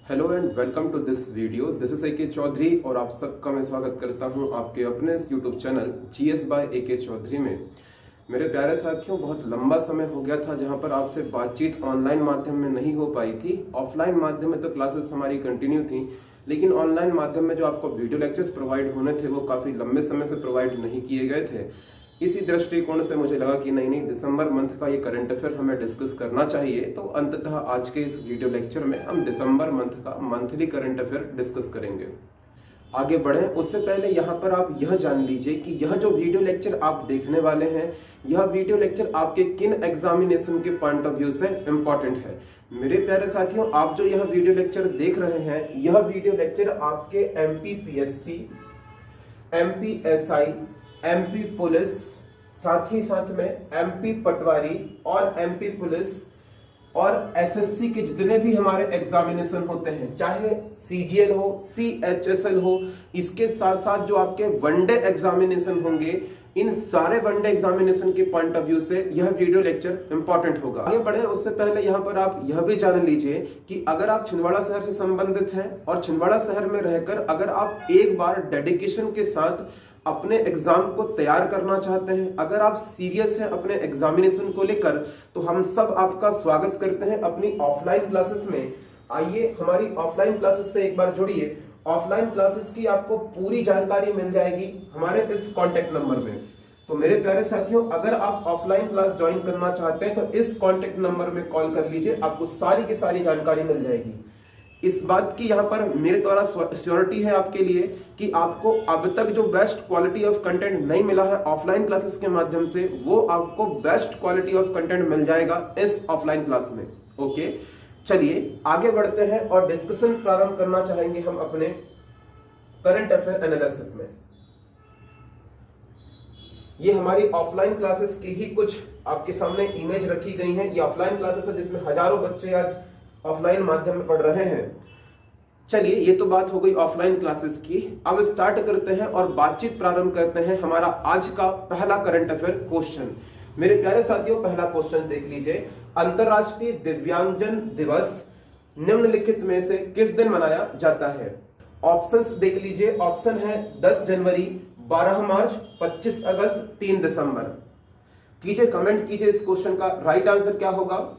Hello and welcome to this video. This is AK Chaudhary और आप सबका मैं स्वागत करता हूं आपके अपने इस YouTube channel GS by AK Chaudhary में। मेरे प्यारे साथियों, बहुत लंबा समय हो गया था जहां पर आपसे बातचीत ऑनलाइन माध्यम में नहीं हो पाई थी। ऑफलाइन माध्यम में तो क्लासेस हमारी कंटिन्यू थी, लेकिन ऑनलाइन माध्यम में जो आपको वीडियो लेक्चर्स प्रोवाइड होने थे वो काफ़ी लंबे समय से प्रोवाइड नहीं किए गए थे। इसी दृष्टिकोण से मुझे लगा कि नहीं दिसंबर मंथ का ये करंट अफेयर हमें डिस्कस करना चाहिए। तो अंततः आज के इस वीडियो लेक्चर में हम दिसंबर मंथ का मंथली करंट अफेयर डिस्कस करेंगे। आगे बढ़ें उससे पहले यहाँ पर आप यह जान लीजिए कि यह जो वीडियो लेक्चर आप देखने वाले हैं, यह वीडियो लेक्चर आपके किन एग्जामिनेशन के पॉइंट ऑफ व्यू से इम्पोर्टेंट है। मेरे प्यारे साथियों, आप जो यह वीडियो लेक्चर देख रहे हैं, यह वीडियो लेक्चर आपके MPPSC, MPSI, MP पुलिस, साथ ही साथ में MP पटवारी और MP पुलिस और SSC के जितने भी हमारे एग्जामिनेशन होते हैं, चाहे CGL हो, CHSL हो, इसके साथ साथ जो आपके वनडे एग्जामिनेशन होंगे, इन सारे वनडे एग्जामिनेशन के पॉइंट ऑफ व्यू से यह वीडियो लेक्चर इंपॉर्टेंट होगा। आगे बढ़े उससे पहले यहाँ पर आप यह भी जान लीजिए कि अगर आप छिंदवाड़ा शहर से संबंधित हैं और छिंदवाड़ा शहर में रहकर अगर आप एक बार डेडिकेशन के साथ अपने एग्जाम को तैयार करना चाहते हैं, अगर आप सीरियस हैं अपने एग्जामिनेशन को लेकर, तो हम सब आपका स्वागत करते हैं अपनी ऑफलाइन क्लासेस में। आइए हमारी ऑफलाइन क्लासेस से एक बार जुड़िए। ऑफलाइन क्लासेस की आपको पूरी जानकारी मिल जाएगी हमारे इस कॉन्टेक्ट नंबर में। तो मेरे प्यारे साथियों, अगर आप ऑफलाइन क्लास ज्वाइन करना चाहते हैं तो इस कॉन्टेक्ट नंबर में कॉल कर लीजिए, आपको सारी की सारी जानकारी मिल जाएगी। इस बात की यहाँ पर मेरे द्वारा श्योरिटी है आपके लिए कि आपको अब तक जो बेस्ट क्वालिटी ऑफ कंटेंट नहीं मिला है ऑफलाइन क्लासेस के माध्यम से, वो आपको बेस्ट क्वालिटी ऑफ कंटेंट मिल जाएगा इस ऑफलाइन क्लास में। ओके, चलिए आगे बढ़ते हैं और डिस्कशन प्रारंभ करना चाहेंगे हम अपने करंट अफेयर एनालिसिस में। ये हमारी ऑफलाइन क्लासेस की ही कुछ आपके सामने इमेज रखी गई है। ये ऑफलाइन क्लासेस है जिसमें हजारों बच्चे आज ऑफलाइन माध्यम में पढ़ रहे हैं। चलिए, ये तो बात हो गई ऑफलाइन क्लासेस की। अब स्टार्ट करते हैं और बातचीत प्रारंभ करते हैं हमारा आज का पहला करंट अफेयर क्वेश्चन। मेरे प्यारे साथियों, पहला क्वेश्चन देख लीजिए। अंतरराष्ट्रीय दिव्यांगजन दिवस निम्नलिखित में से किस दिन मनाया जाता है? ऑप्शंस देख लीजिए। ऑप्शन है 10 जनवरी, 12 मार्च, 25 अगस्त, 3 दिसंबर। कीजिए, कमेंट कीजिए इस क्वेश्चन का राइट आंसर क्या होगा।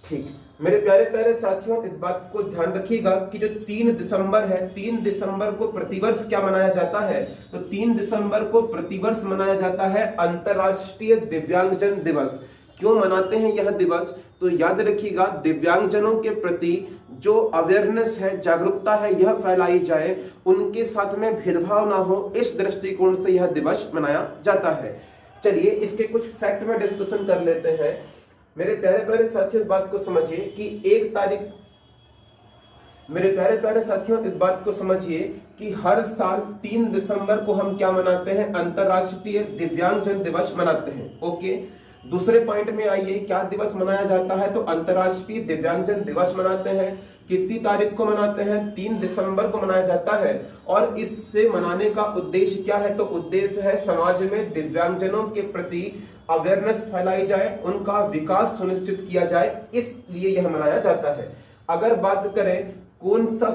ठीक, मेरे प्यारे प्यारे साथियों, इस बात को ध्यान रखिएगा कि जो 3 दिसंबर है, 3 दिसंबर को प्रतिवर्ष क्या मनाया जाता है? तो 3 दिसंबर को प्रतिवर्ष मनाया जाता है अंतरराष्ट्रीय दिव्यांगजन दिवस। क्यों मनाते हैं यह दिवस? तो याद रखिएगा, दिव्यांगजनों के प्रति जो अवेयरनेस है, जागरूकता है, यह फैलाई जाए, उनके साथ में भेदभाव ना हो, इस दृष्टिकोण से यह दिवस मनाया जाता है। चलिए, इसके कुछ फैक्ट में डिस्कशन कर लेते हैं। मेरे प्यारे प्यारे साथियों, इस बात को समझिए कि 1 तारीख, मेरे प्यारे प्यारे साथियों, इस बात को समझिए कि हर साल 3 दिसंबर को हम क्या मनाते हैं? अंतरराष्ट्रीय दिव्यांगजन दिवस मनाते हैं। ओके, दूसरे पॉइंट में आइए, क्या दिवस मनाया जाता है? तो अंतरराष्ट्रीय दिव्यांगजन दिवस मनाते हैं। कितनी तारीख को मनाते हैं? 3 दिसंबर को मनाया जाता है। और इससे मनाने का उद्देश्य क्या है? तो उद्देश्य है समाज में दिव्यांगजनों के प्रति अवेयरनेस फैलाई जाए, उनका विकास सुनिश्चित किया जाए, इसलिए यह मनाया जाता है। अगर बात करें कौन सा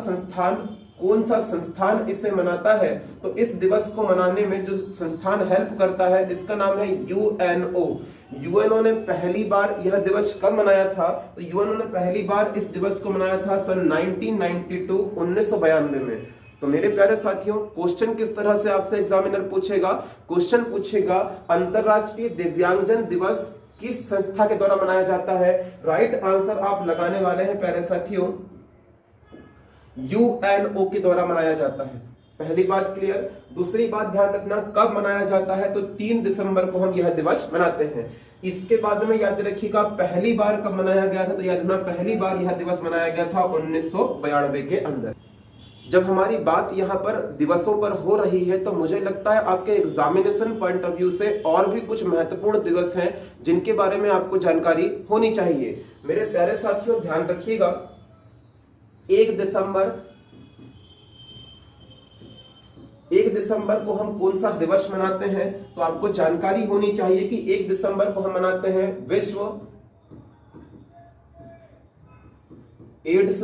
संस्थान इसे मनाता है, तो इस दिवस को मनाने में जो संस्थान हेल्प करता है, इसका नाम है UNO। UNO ने पहली बार यह दिवस कब मनाया था? तो UNO ने पहली बार इस दिवस को मनाया था सन 1992 में। तो मेरे प्यारे साथियों, क्वेश्चन किस तरह से आपसे एग्जामिनर पूछेगा? क्वेश्चन पूछेगा अंतरराष्ट्रीय दिव्यांगजन दिवस किस संस्था के द्वारा मनाया जाता है? राइट आंसर आप लगाने वाले हैं प्यारे साथियों, UNO के द्वारा मनाया जाता है। पहली बात क्लियर। दूसरी बात ध्यान रखना, कब मनाया जाता है? तो 3 दिसंबर को हम यह दिवस मनाते हैं। इसके बाद में याद रखिएगा पहली बार कब मनाया गया था? तो याद रखना पहली बार यह दिवस मनाया गया था 1992 के अंदर। जब हमारी बात यहाँ पर दिवसों पर हो रही है, तो मुझे लगता है आपके एग्जामिनेशन पॉइंट ऑफ व्यू से और भी कुछ महत्वपूर्ण दिवस हैं जिनके बारे में आपको जानकारी होनी चाहिए। मेरे प्यारे साथियों, ध्यान रखिएगा, 1 दिसंबर को हम कौन सा दिवस मनाते हैं? तो आपको जानकारी होनी चाहिए कि 1 दिसंबर को हम मनाते हैं विश्व एड्स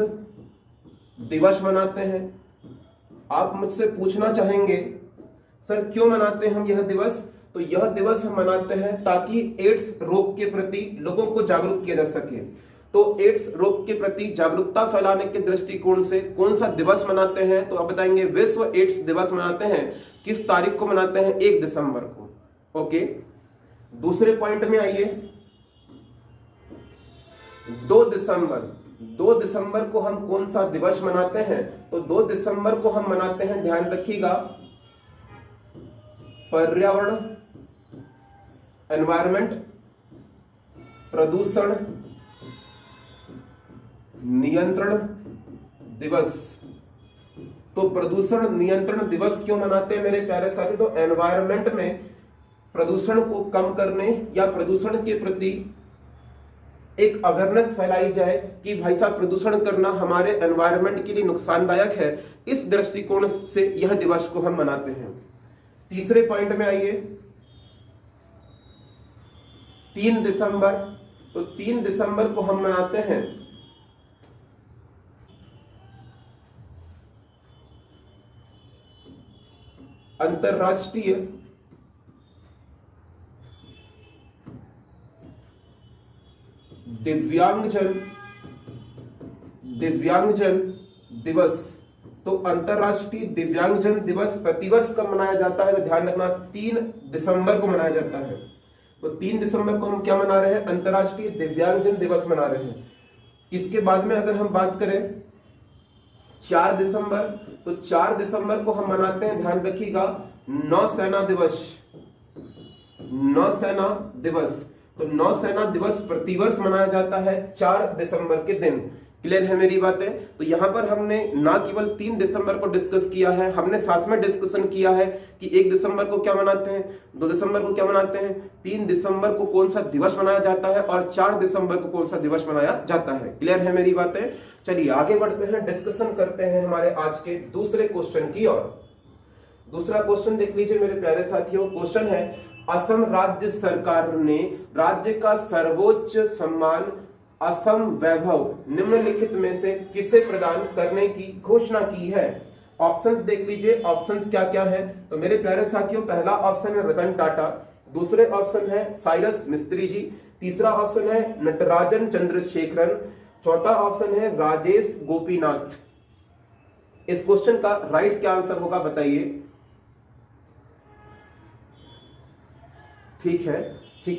दिवस मनाते हैं। आप मुझसे पूछना चाहेंगे सर क्यों मनाते हैं हम यह दिवस? तो यह दिवस हम मनाते हैं ताकि एड्स रोग के प्रति लोगों को जागरूक किया जा सके। तो एड्स रोग के प्रति जागरूकता फैलाने के दृष्टिकोण से कौन सा दिवस मनाते हैं? तो आप बताएंगे विश्व एड्स दिवस मनाते हैं। किस तारीख को मनाते हैं? 1 दिसंबर को। ओके, दूसरे पॉइंट में आइए। 2 दिसंबर को हम कौन सा दिवस मनाते हैं? तो 2 दिसंबर को हम मनाते हैं, ध्यान रखिएगा, पर्यावरण एनवायरमेंट प्रदूषण नियंत्रण दिवस। तो प्रदूषण नियंत्रण दिवस क्यों मनाते हैं मेरे प्यारे साथी? तो एनवायरमेंट में प्रदूषण को कम करने या प्रदूषण के प्रति एक अवेयरनेस फैलाई जाए कि भाई साहब प्रदूषण करना हमारे एनवायरमेंट के लिए नुकसानदायक है। इस दृष्टिकोण से यह दिवस को हम मनाते हैं। तीसरे पॉइंट में आइए, 3 दिसंबर। तो 3 दिसंबर को हम मनाते हैं अंतरराष्ट्रीय दिव्यांगजन दिवस। तो अंतरराष्ट्रीय दिव्यांगजन दिवस प्रतिवर्ष कब मनाया जाता है? तो ध्यान रखना 3 दिसंबर को मनाया जाता है। तो 3 दिसंबर को हम क्या मना रहे हैं? अंतरराष्ट्रीय दिव्यांगजन दिवस मना रहे हैं। इसके बाद में अगर हम बात करें 4 दिसंबर, तो 4 दिसंबर को हम मनाते हैं, ध्यान रखिएगा, नौसेना दिवस। तो नौसेना दिवस प्रतिवर्ष मनाया जाता है 4 दिसंबर के दिन। क्लियर है मेरी बातें? तो यहां पर हमने ना केवल 3 दिसंबर को डिस्कस किया है, हमने साथ में डिस्कशन किया है कि 1 दिसंबर को क्या मनाते हैं, 2 दिसंबर को क्या मनाते हैं, 3 दिसंबर को कौन सा दिवस मनाया जाता है और 4 दिसंबर को कौन सा दिवस मनाया जाता है। क्लियर है मेरी बातें? चलिए आगे बढ़ते हैं, डिस्कशन करते हैं हमारे आज के दूसरे क्वेश्चन की ओर। दूसरा क्वेश्चन देख लीजिए मेरे प्यारे साथियों। क्वेश्चन है, असम राज्य सरकार ने राज्य का सर्वोच्च सम्मान असम वैभव निम्नलिखित में से किसे प्रदान करने की घोषणा की है? ऑप्शंस देख लीजिए। ऑप्शंस क्या क्या है? तो मेरे प्यारे साथियों, पहला ऑप्शन है रतन टाटा, दूसरे ऑप्शन है साइरस मिस्त्री जी, तीसरा ऑप्शन है नटराजन चंद्रशेखरन, चौथा ऑप्शन है राजेश गोपीनाथ। इस क्वेश्चन का राइट क्या आंसर होगा बताइए? ठीक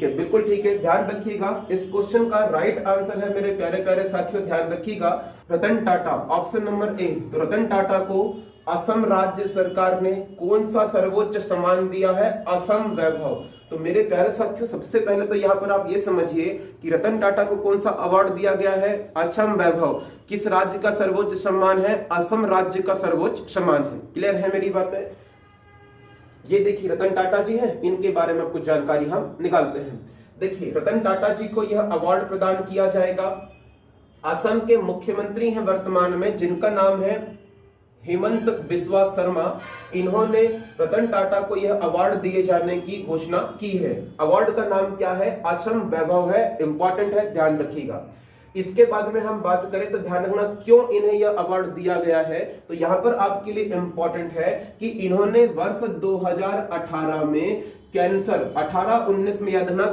है, बिल्कुल ठीक है। ध्यान रखिएगा, इस क्वेश्चन का राइट आंसर है मेरे प्यारे प्यारे साथियों, ध्यान रखिएगा, Ratan Tata, option number A. तो रतन टाटा को असम राज्य सरकार ने कौन सा सर्वोच्च सम्मान दिया है? असम वैभव। तो मेरे प्यारे साथियों, सबसे पहले तो यहां पर आप ये समझिए कि रतन टाटा को कौन सा अवार्ड दिया गया है? असम वैभव। किस राज्य का सर्वोच्च सम्मान है? असम राज्य का सर्वोच्च सम्मान है। क्लियर है मेरी बातें? ये देखिए रतन टाटा जी हैं, इनके बारे में कुछ जानकारी हम निकालते हैं। देखिए रतन टाटा जी को यह अवार्ड प्रदान किया जाएगा। असम के मुख्यमंत्री हैं वर्तमान में, जिनका नाम है हेमंत बिस्वा शर्मा। इन्होंने रतन टाटा को यह अवार्ड दिए जाने की घोषणा की है। अवार्ड का नाम क्या है? असम वैभव है। इंपॉर्टेंट है, ध्यान रखिएगा। इसके बाद में हम बात करें तो ध्यान रखना क्यों इन्हें यह अवार्ड दिया गया है। तो यहां पर आपके लिए इंपॉर्टेंट है कि इन्होंने वर्ष 2018 में कैंसर, 18-19 में याद रखना,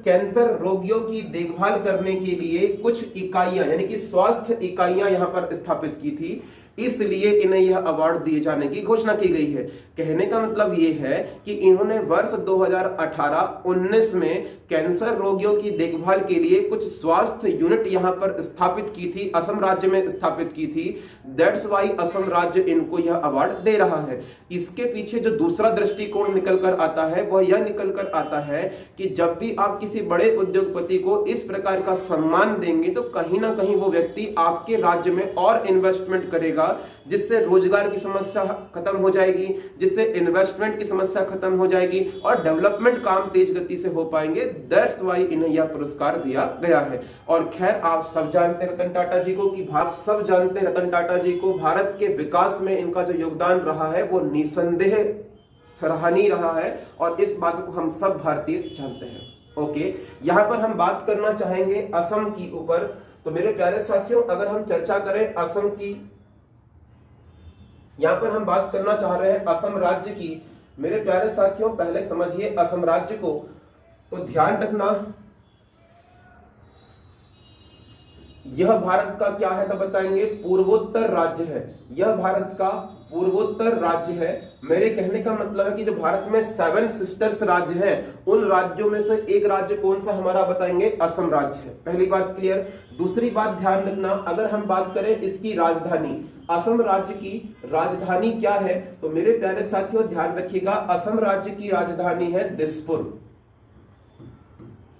कैंसर रोगियों की देखभाल करने के लिए कुछ इकाइयां यानी कि स्वास्थ्य इकाइयां यहां पर स्थापित की थी। इसलिए इन्हें यह अवार्ड दिए जाने की घोषणा की गई है। कहने का मतलब यह है कि इन्होंने वर्ष 2018-19 में कैंसर रोगियों की देखभाल के लिए कुछ स्वास्थ्य यूनिट यहां पर स्थापित की थी, असम राज्य में स्थापित की थी। दैट्स वाई असम राज्य इनको यह अवार्ड दे रहा है। इसके पीछे जो दूसरा दृष्टिकोण निकल कर आता है वह यह निकल कर आता है कि जब भी आप किसी बड़े उद्योगपति को इस प्रकार का सम्मान देंगे तो कहीं ना कहीं वो व्यक्ति आपके राज्य में और इन्वेस्टमेंट करेगा, जिससे रोजगार की समस्या खत्म हो जाएगी, जिससे इन्वेस्टमेंट की समस्या खत्म हो जाएगी और डेवलपमेंट काम तेज गति से हो पाएंगे। दैट्स वाई इन्हें यह पुरस्कार दिया गया है। और खैर आप सब जानते हैं रतन टाटा जी को, कि आप सब जानते हैं रतन टाटा जी को, भारत के विकास में इनका जो योगदान रहा है वो निसंदेह सराहनीय रहा है और इस बात को हम सब भारतीय जानते हैं। ओके, यहां पर हम बात करना चाहेंगे असम की ऊपर। तो मेरे प्यारे साथियों, अगर हम चर्चा करें असम की, यहां पर हम बात करना चाह रहे हैं असम राज्य की। मेरे प्यारे साथियों, पहले समझिए असम राज्य को। तो ध्यान रखना, यह भारत का क्या है तो बताएंगे, पूर्वोत्तर राज्य है। यह भारत का पूर्वोत्तर राज्य है। मेरे कहने का मतलब है कि जो भारत में 7 सिस्टर्स राज्य हैं, उन राज्यों में से एक राज्य कौन सा हमारा बताएंगे, असम राज्य है। पहली बात क्लियर। दूसरी बात ध्यान रखना, अगर हम बात करें इसकी राजधानी, असम राज्य की राजधानी क्या है, तो मेरे प्यारे साथियों ध्यान रखिएगा, असम राज्य की राजधानी है दिसपुर।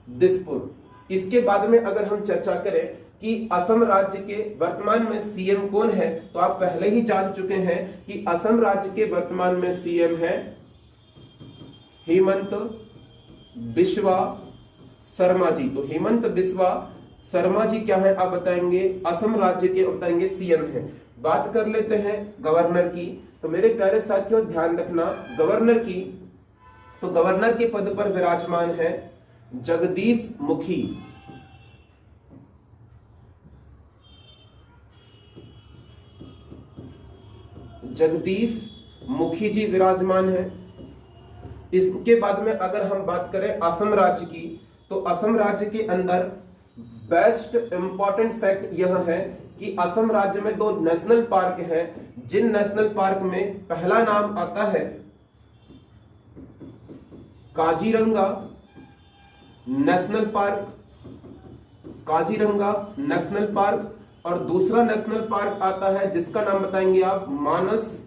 दिसपुर। इसके बाद में अगर हम चर्चा करें कि असम राज्य के वर्तमान में सीएम कौन है, तो आप पहले ही जान चुके हैं कि असम राज्य के वर्तमान में सीएम है हेमंत बिस्वा शर्मा जी। तो हेमंत बिस्वा शर्मा जी क्या है आप बताएंगे, असम राज्य के बताएंगे सीएम है। बात कर लेते हैं गवर्नर की। तो मेरे प्यारे साथियों ध्यान रखना, गवर्नर की, तो गवर्नर के पद पर विराजमान है जगदीश मुखी। जगदीश मुखी जी विराजमान है। इसके बाद में अगर हम बात करें असम राज्य की, तो असम राज्य के अंदर बेस्ट इंपॉर्टेंट फैक्ट यह है कि असम राज्य में 2 नेशनल पार्क हैं, जिन नेशनल पार्क में पहला नाम आता है Kaziranga national park, Kaziranga national park, और दूसरा नेशनल पार्क आता है जिसका नाम बताएंगे आप मानस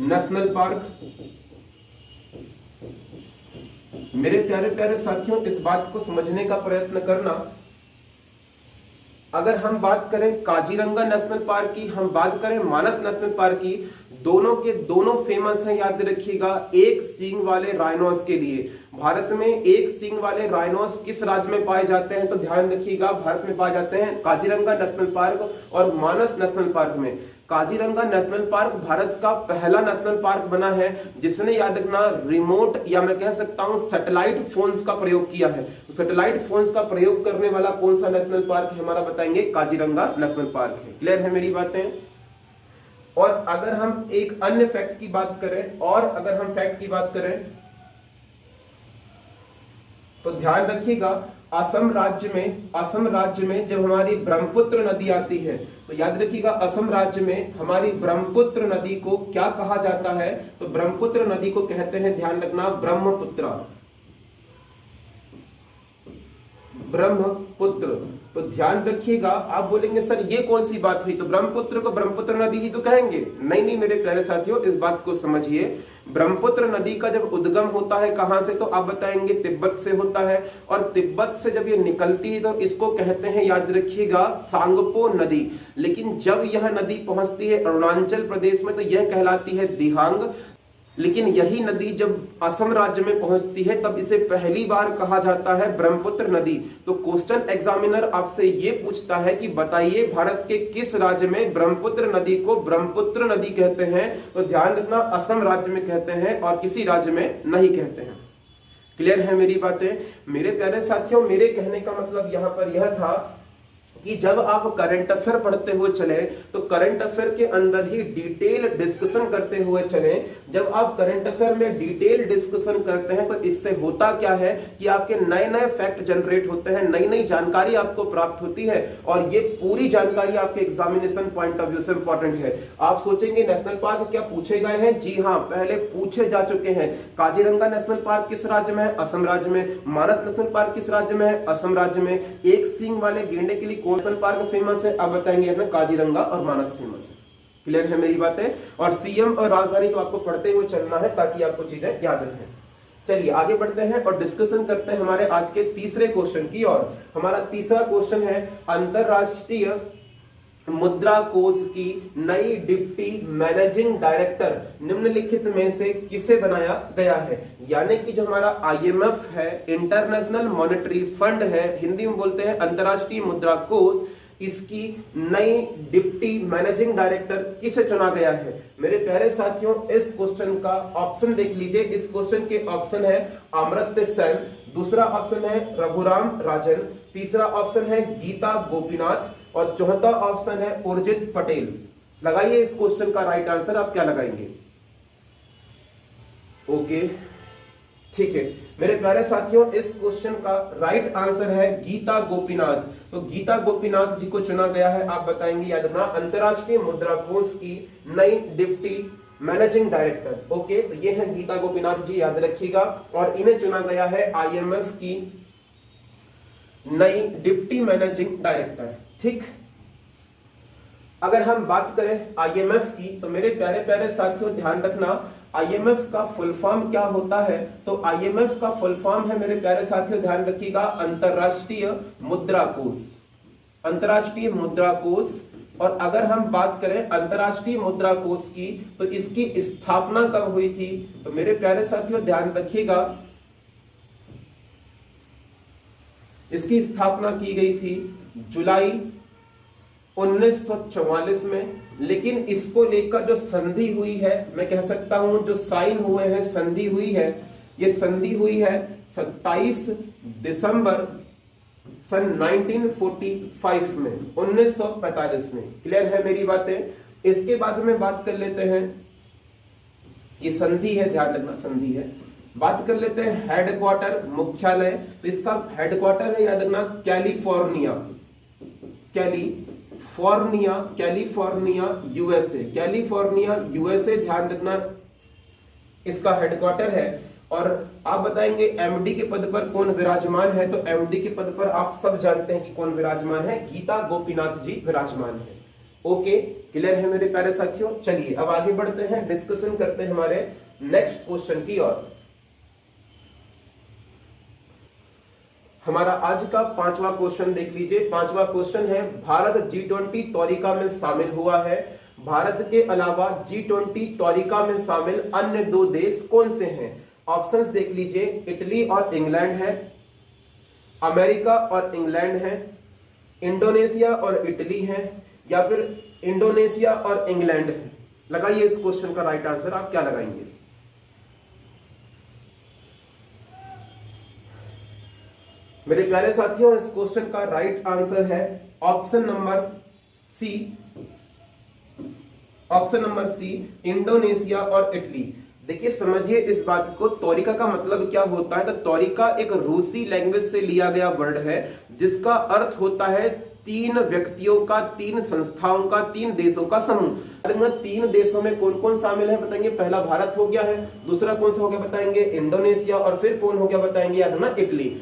नेशनल पार्क। मेरे प्यारे प्यारे साथियों, इस बात को समझने का प्रयत्न करना, अगर हम बात करें काजीरंगा नेशनल पार्क की, हम बात करें मानस नेशनल पार्क की, दोनों के दोनों फेमस हैं। याद रखिएगा, एक सींग वाले राइनोस के लिए। भारत में एक सींग वाले राइनोस किस राज्य में पाए जाते हैं, तो ध्यान रखिएगा, भारत में पाए जाते हैं काजीरंगा नेशनल पार्क और मानस नेशनल पार्क में। काजीरंगा नेशनल पार्क भारत का पहला नेशनल पार्क बना है जिसने, याद रखना, रिमोट या मैं कह सकता हूं सैटेलाइट फोन्स का प्रयोग किया है। तो सैटेलाइट फोन्स का प्रयोग करने वाला कौन सा नेशनल पार्क है हमारा बताएंगे, काजीरंगा नेशनल पार्क है। क्लियर है मेरी बातें। और अगर हम एक अन्य फैक्ट की बात करें, तो ध्यान रखिएगा, असम राज्य में जब हमारी ब्रह्मपुत्र नदी आती है, तो याद रखिएगा असम राज्य में हमारी ब्रह्मपुत्र नदी को क्या कहा जाता है, तो ब्रह्मपुत्र नदी को कहते हैं, ध्यान रखना, ब्रह्मपुत्र। तो ध्यान रखिएगा, आप बोलेंगे सर ये कौन सी बात हुई, तो ब्रह्मपुत्र को ब्रह्मपुत्र नदी ही तो कहेंगे। नहीं मेरे प्यारे साथियों, इस बात को समझिए, ब्रह्मपुत्र नदी का जब उद्गम होता है कहां से, तो आप बताएंगे तिब्बत से होता है, और तिब्बत से जब ये निकलती है तो इसको कहते हैं, याद रखिएगा, सांगपो नदी। लेकिन जब यह नदी पहुंचती है अरुणाचल प्रदेश में तो यह कहलाती है दिहांग। लेकिन यही नदी जब असम राज्य में पहुंचती है तब इसे पहली बार कहा जाता है ब्रह्मपुत्र नदी। तो क्वेश्चन एग्जामिनर आपसे ये पूछता है कि बताइए भारत के किस राज्य में ब्रह्मपुत्र नदी को ब्रह्मपुत्र नदी कहते हैं, तो ध्यान रखना, असम राज्य में कहते हैं और किसी राज्य में नहीं कहते हैं। क्लियर है मेरी बातें। मेरे प्यारे साथियों, मेरे कहने का मतलब यहां पर यह था कि जब आप करंट अफेयर पढ़ते हुए चले तो करंट अफेयर के अंदर ही डिटेल डिस्कशन करते हुए चले। जब आप करंट अफेयर में डिटेल डिस्कशन करते हैं तो इससे होता क्या है कि आपके नए नए फैक्ट जनरेट होते हैं, नई नई जानकारी आपको प्राप्त होती है, और ये पूरी जानकारी आपके एग्जामिनेशन पॉइंट ऑफ व्यू से इंपॉर्टेंट है। आप सोचेंगे नेशनल पार्क क्या पूछे गए हैं, जी हाँ, पहले पूछे जा चुके हैं। काजीरंगा नेशनल पार्क किस राज्य में है, असम राज्य में। मानस नेशनल पार्क किस राज्य में है, असम राज्य में। एक सींग वाले गेंडे के लिए नेशनल पार्क फेमस है, अब बताएंगे अपना काजीरंगा और मानस फेमस है। क्लियर है मेरी बातें। और सीएम और राजधानी तो आपको पढ़ते हुए चलना है ताकि आपको चीजें याद रहें। चलिए आगे बढ़ते हैं और डिस्कशन करते हैं हमारे आज के तीसरे क्वेश्चन की। और हमारा तीसरा क्वेश्चन है, अंतरराष्ट्रीय मुद्रा कोष की नई डिप्टी मैनेजिंग डायरेक्टर निम्नलिखित में से किसे बनाया गया है। यानी कि जो हमारा आईएमएफ है, इंटरनेशनल मॉनेटरी फंड है, हिंदी में बोलते हैं अंतरराष्ट्रीय मुद्रा कोष, इसकी नई डिप्टी मैनेजिंग डायरेक्टर किसे चुना गया है? मेरे प्यारे साथियों, इस क्वेश्चन का ऑप्शन देख लीजिए। इस क्वेश्चन के ऑप्शन है अमर्त्य सेन, दूसरा ऑप्शन है रघुराम राजन, तीसरा ऑप्शन है गीता गोपीनाथ और चौथा ऑप्शन है उर्जित पटेल। लगाइए इस क्वेश्चन का राइट आंसर, आप क्या लगाएंगे? ओके, ठीक है मेरे प्यारे साथियों, इस क्वेश्चन का राइट आंसर है गीता गोपीनाथ। तो गीता गोपीनाथ जी को चुना गया है, आप बताएंगे, याद रखना, अंतरराष्ट्रीय मुद्रा कोष की नई डिप्टी मैनेजिंग डायरेक्टर। ओके, तो ये है गीता गोपीनाथ जी, याद रखिएगा। और इन्हें चुना गया है आईएमएफ की नई डिप्टी मैनेजिंग डायरेक्टर। ठीक, अगर हम बात करें आईएमएफ की, तो मेरे प्यारे प्यारे साथियों ध्यान रखना, आईएमएफ का फुल फॉर्म क्या होता है? तो आईएमएफ का फुल फॉर्म है मेरे प्यारे साथियों, ध्यान रखिएगा, अंतरराष्ट्रीय मुद्रा कोष। अंतरराष्ट्रीय मुद्रा कोष। और अगर हम बात करें अंतरराष्ट्रीय मुद्रा कोष की, तो इसकी स्थापना कब हुई थी? तो मेरे प्यारे साथियों ध्यान रखिएगा, इसकी स्थापना की गई थी जुलाई 1944 में। लेकिन इसको लेकर जो संधि हुई है, मैं कह सकता हूं जो साइन हुए हैं, संधि हुई है, ये संधि हुई है 27 दिसंबर सन 1945 में, 1945 में। क्लियर है मेरी बातें? इसके बाद में बात कर लेते हैं, ये संधि है, ध्यान रखना संधि है। बात कर लेते हैं हेडक्वार्टर, मुख्यालय। तो इसका हेडक्वार्टर है, याद रखना, California, California USA, California USA, ध्यान रखना इसका हेडक्वार्टर है। और आप बताएंगे एमडी के पद पर कौन विराजमान है? तो एमडी के पद पर आप सब जानते हैं कि कौन विराजमान है, गीता गोपीनाथ जी विराजमान है। ओके, क्लियर है मेरे प्यारे साथियों? चलिए अब आगे बढ़ते हैं, डिस्कशन करते हैं हमारे नेक्स्ट क्वेश्चन की ओर। हमारा आज का 5वां क्वेश्चन देख लीजिए। 5वां क्वेश्चन है, भारत G20 तोरिका में शामिल हुआ है। भारत के अलावा G20 तोरिका में शामिल अन्य 2 देश कौन से हैं? ऑप्शंस देख लीजिए, इटली और इंग्लैंड है, अमेरिका और इंग्लैंड है, इंडोनेशिया और इटली है, या फिर इंडोनेशिया और इंग्लैंड है। लगाइए इस क्वेश्चन का राइट आंसर, आप क्या लगाएंगे? मेरे प्यारे साथियों, इस क्वेश्चन का राइट आंसर है option number C, option number C, Indonesia और इटली। देखिए समझिए इस बात को, तोरिका का मतलब क्या होता है? तो तोरिका एक रूसी लैंग्वेज से लिया गया वर्ड है, जिसका अर्थ होता है 3 व्यक्तियों का, 3 संस्थाओं का, 3 देशों का समूह। 3 देशों में कौन कौन शामिल है बताएंगे? पहला भारत हो गया है, दूसरा कौन सा हो गया बताएंगे? इंडोनेशिया, और फिर कौन हो गया बताएंगे? याद ना, इटली।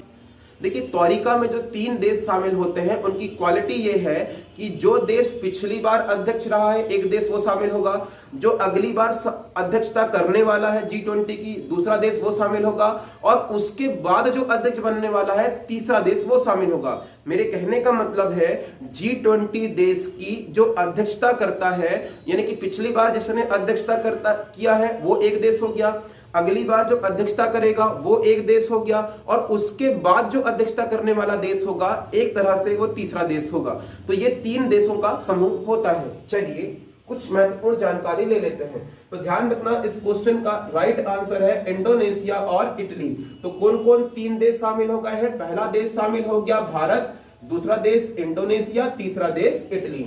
देखिए तोरिका में जो 3 देश शामिल होते हैं, उनकी क्वालिटी ये है कि जो देश पिछली बार अध्यक्ष रहा है, एक देश वो शामिल होगा, जो अगली बार अध्यक्षता करने वाला है G20 की, दूसरा देश वो शामिल होगा, और उसके बाद जो अध्यक्ष बनने वाला है, तीसरा देश वो शामिल होगा। मेरे कहने का मतलब है G20 देश की जो अध्यक्षता करता है, यानी कि पिछली बार जिसने अध्यक्षता किया है वो एक देश हो गया, अगली बार जो अध्यक्षता करेगा वो एक देश हो गया, और उसके बाद जो अध्यक्षता करने वाला देश होगा, एक तरह से वो तीसरा देश होगा। तो ये 3 देशों का समूह होता है। चलिए कुछ महत्वपूर्ण जानकारी ले लेते हैं। तो ध्यान रखना, इस क्वेश्चन का राइट आंसर है इंडोनेशिया और इटली। तो कौन कौन 3 देश शामिल हो गए हैं? पहला देश शामिल हो गया भारत, दूसरा देश इंडोनेशिया, तीसरा देश इटली।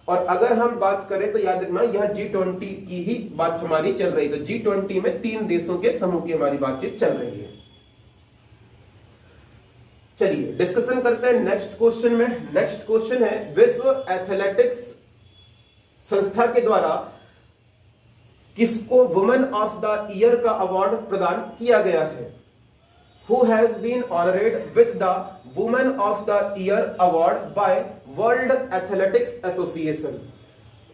और अगर हम बात करें तो याद रखना यह G20 की ही बात हमारी चल रही है। तो G20 में 3 देशों के समूह की हमारी बातचीत चल रही है। चलिए डिस्कशन करते हैं नेक्स्ट क्वेश्चन में। नेक्स्ट क्वेश्चन है, विश्व एथलेटिक्स संस्था के द्वारा किसको वुमेन ऑफ द ईयर का अवार्ड प्रदान किया गया है? Who has been honored with the Women of the Year award by World Athletics Association?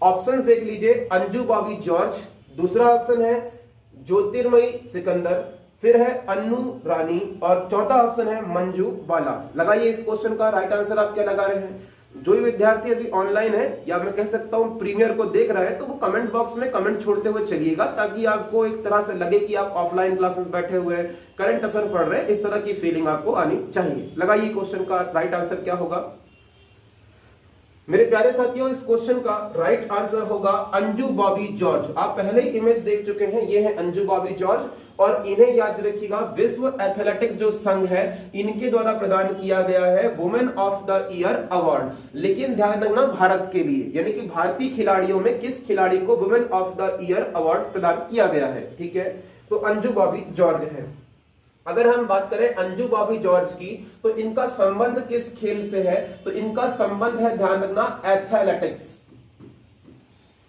Options देख लीजिए, अंजू बॉबी जॉर्ज, दूसरा ऑप्शन है ज्योतिर्मयी सिकंदर, फिर है अन्नू रानी, और चौथा ऑप्शन है मंजू बाला। लगाइए इस क्वेश्चन का राइट आंसर, आप क्या लगा रहे हैं? जो भी विद्यार्थी अभी ऑनलाइन है, या मैं कह सकता हूं प्रीमियर को देख रहा है, तो वो कमेंट बॉक्स में कमेंट छोड़ते हुए चलिएगा, ताकि आपको एक तरह से लगे कि आप ऑफलाइन क्लासेस बैठे हुए करंट अफेयर पढ़ रहे हैं, इस तरह की फीलिंग आपको आनी चाहिए। लगाइए क्वेश्चन का राइट आंसर क्या होगा? मेरे प्यारे साथियों, इस क्वेश्चन का राइट आंसर होगा अंजू बॉबी जॉर्ज। आप पहले ही इमेज देख चुके हैं, ये है अंजू बॉबी जॉर्ज, और इन्हें याद रखिएगा विश्व एथलेटिक्स जो संघ है इनके द्वारा प्रदान किया गया है women of the year award. लेकिन ध्यान रखना भारत के लिए, यानी कि भारतीय खिलाड़ियों में किस खिलाड़ी को women of the year award प्रदान किया गया है। ठीक है, तो अंजू बॉबी जॉर्ज है। अगर हम बात करें अंजू बॉबी जॉर्ज की, तो इनका संबंध किस खेल से है, तो इनका संबंध है, ध्यान रखना, एथलेटिक्स।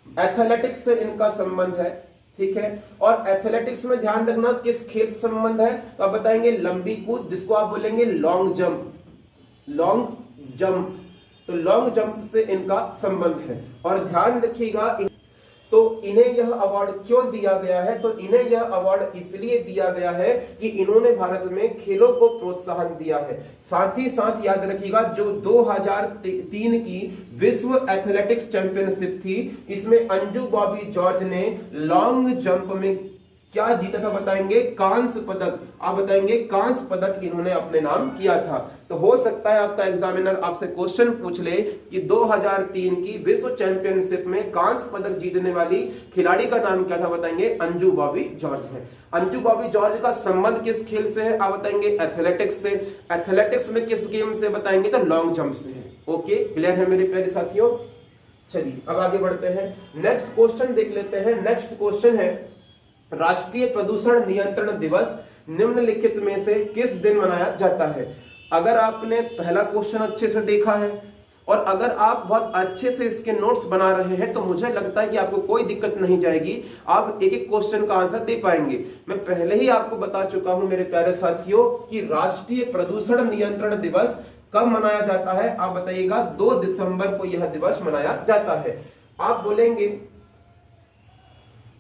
एथलेटिक्स से इनका संबंध है। ठीक है, और एथलेटिक्स में ध्यान रखना किस खेल से संबंध है, तो आप बताएंगे लंबी कूद, जिसको आप बोलेंगे लॉन्ग जंप। लॉन्ग जंप, तो लॉन्ग जंप से इनका संबंध है। और ध्यान रखिएगा, तो इन्हें यह अवार्ड क्यों दिया गया है, तो इन्हें यह अवार्ड इसलिए दिया गया है कि इन्होंने भारत में खेलों को प्रोत्साहन दिया है। साथ ही साथ याद रखिएगा, जो 2003 की विश्व एथलेटिक्स चैंपियनशिप थी, इसमें अंजू बॉबी जॉर्ज ने लॉन्ग जंप में क्या जीता था, बताएंगे कांस्य पदक। आप बताएंगे कांस्य पदक इन्होंने अपने नाम किया था। तो हो सकता है आपका एग्जामिनर आपसे क्वेश्चन पूछ ले कि 2003 की विश्व चैंपियनशिप में कांस्य पदक जीतने वाली खिलाड़ी का नाम क्या था, बताएंगे अंजू बॉबी जॉर्ज है। अंजू बॉबी जॉर्ज का संबंध किस खेल से है, आप बताएंगे एथलेटिक्स से। एथलेटिक्स में किस गेम से, बताएंगे तो लॉन्ग जंप से है। ओके, क्लियर है मेरे प्यारे साथियों। चलिए अब आगे बढ़ते हैं, नेक्स्ट क्वेश्चन देख लेते हैं। नेक्स्ट क्वेश्चन है, राष्ट्रीय प्रदूषण नियंत्रण दिवस निम्नलिखित में से किस दिन मनाया जाता है। अगर आपने पहला क्वेश्चन अच्छे से देखा है और अगर आप बहुत अच्छे से इसके नोट्स बना रहे हैं, तो मुझे लगता है कि आपको कोई दिक्कत नहीं जाएगी, आप एक एक क्वेश्चन का आंसर दे पाएंगे। मैं पहले ही आपको बता चुका हूं मेरे प्यारे साथियों कि राष्ट्रीय प्रदूषण नियंत्रण दिवस कब मनाया जाता है, आप बताइएगा 2 दिसंबर को यह दिवस मनाया जाता है। आप बोलेंगे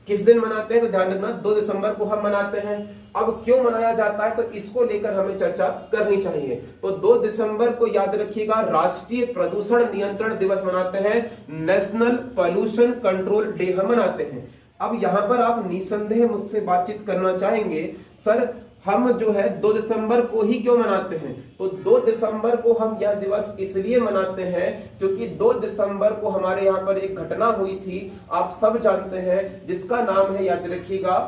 किस दिन मनाते हैं, तो ध्यान रखना 2 दिसंबर को हम मनाते हैं। अब क्यों मनाया जाता है, तो इसको लेकर हमें चर्चा करनी चाहिए। तो 2 दिसंबर को याद रखिएगा राष्ट्रीय प्रदूषण नियंत्रण दिवस मनाते हैं, नेशनल पॉल्यूशन कंट्रोल डे हम मनाते हैं। अब यहां पर आप निसंदेह मुझसे बातचीत करना चाहेंगे, सर हम जो है 2 दिसंबर को ही क्यों मनाते हैं, तो 2 दिसंबर को हम यह दिवस इसलिए मनाते हैं क्योंकि 2 दिसंबर को हमारे यहाँ पर एक घटना हुई थी, आप सब जानते हैं, जिसका नाम है, याद रखिएगा,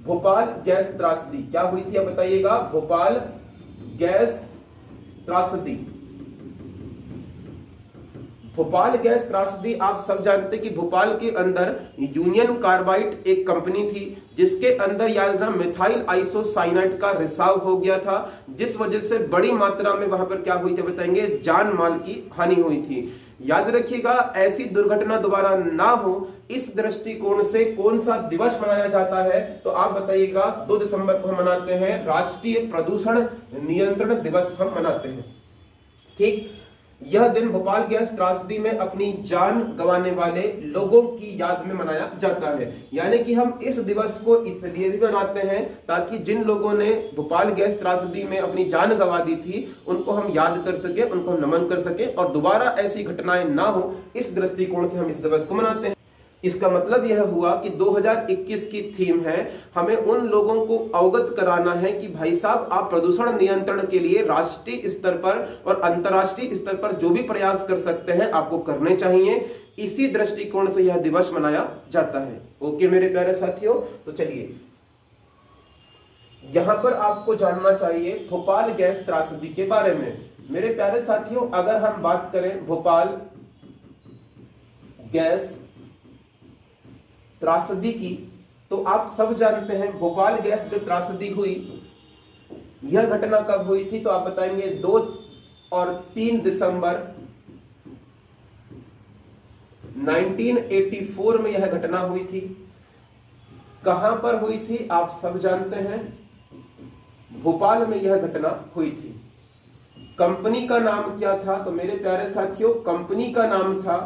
भोपाल गैस त्रासदी। क्या हुई थी, आप बताइएगा, भोपाल गैस त्रासदी। भोपाल गैस त्रासदी, आप सब जानते हैं कि भोपाल के अंदर यूनियन कार्बाइड एक कंपनी थी, जिसके अंदर याद रखना मिथाइल आइसोसाइनाइड का रिसाव हो गया था, जिस वजह से बड़ी मात्रा में वहां पर क्या हुई थी, बताएंगे जान माल की हानि हुई थी। याद रखिएगा ऐसी दुर्घटना दोबारा ना हो, इस दृष्टिकोण से कौन सा दिवस मनाया जाता है, तो आप बताइएगा 2 दिसंबर को हम मनाते हैं राष्ट्रीय प्रदूषण नियंत्रण दिवस हम मनाते हैं। ठीक, यह दिन भोपाल गैस त्रासदी में अपनी जान गंवाने वाले लोगों की याद में मनाया जाता है। यानी कि हम इस दिवस को इसलिए भी मनाते हैं ताकि जिन लोगों ने भोपाल गैस त्रासदी में अपनी जान गंवा दी थी उनको हम याद कर सके, उनको नमन कर सके और दोबारा ऐसी घटनाएं ना हो, इस दृष्टिकोण से हम इस दिवस को मनाते हैं। इसका मतलब यह हुआ कि 2021 की थीम है, हमें उन लोगों को अवगत कराना है कि भाई साहब आप प्रदूषण नियंत्रण के लिए राष्ट्रीय स्तर पर और अंतर्राष्ट्रीय स्तर पर जो भी प्रयास कर सकते हैं आपको करने चाहिए। इसी दृष्टिकोण से यह दिवस मनाया जाता है। ओके मेरे प्यारे साथियों, तो चलिए यहां पर आपको जानना चाहिए भोपाल गैस त्रासदी के बारे में। मेरे प्यारे साथियों, अगर हम बात करें भोपाल गैस त्रासदी की, तो आप सब जानते हैं भोपाल गैस जो त्रासदी हुई, यह घटना कब हुई थी, तो आप बताएंगे 2 और 3 दिसंबर 1984 में यह घटना हुई थी। कहां पर हुई थी, आप सब जानते हैं, भोपाल में यह घटना हुई थी। कंपनी का नाम क्या था, तो मेरे प्यारे साथियों कंपनी का नाम था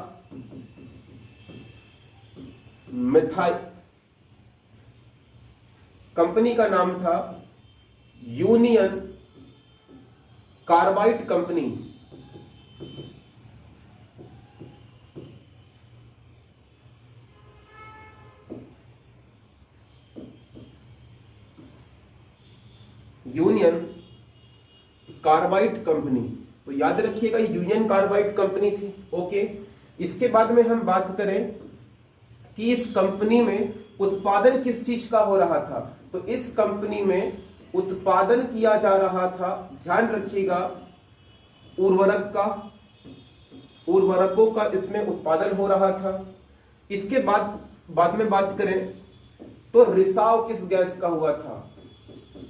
कंपनी का नाम था union carbide company. Union carbide company. तो याद रखिएगा ये यूनियन कार्बाइड कंपनी थी। ओके, इसके बाद में हम बात करें कि इस कंपनी में उत्पादन किस चीज का हो रहा था, तो इस कंपनी में उत्पादन किया जा रहा था, ध्यान रखिएगा, उर्वरक का, उर्वरकों का इसमें उत्पादन हो रहा था। इसके बाद में बात करें तो रिसाव किस गैस का हुआ था,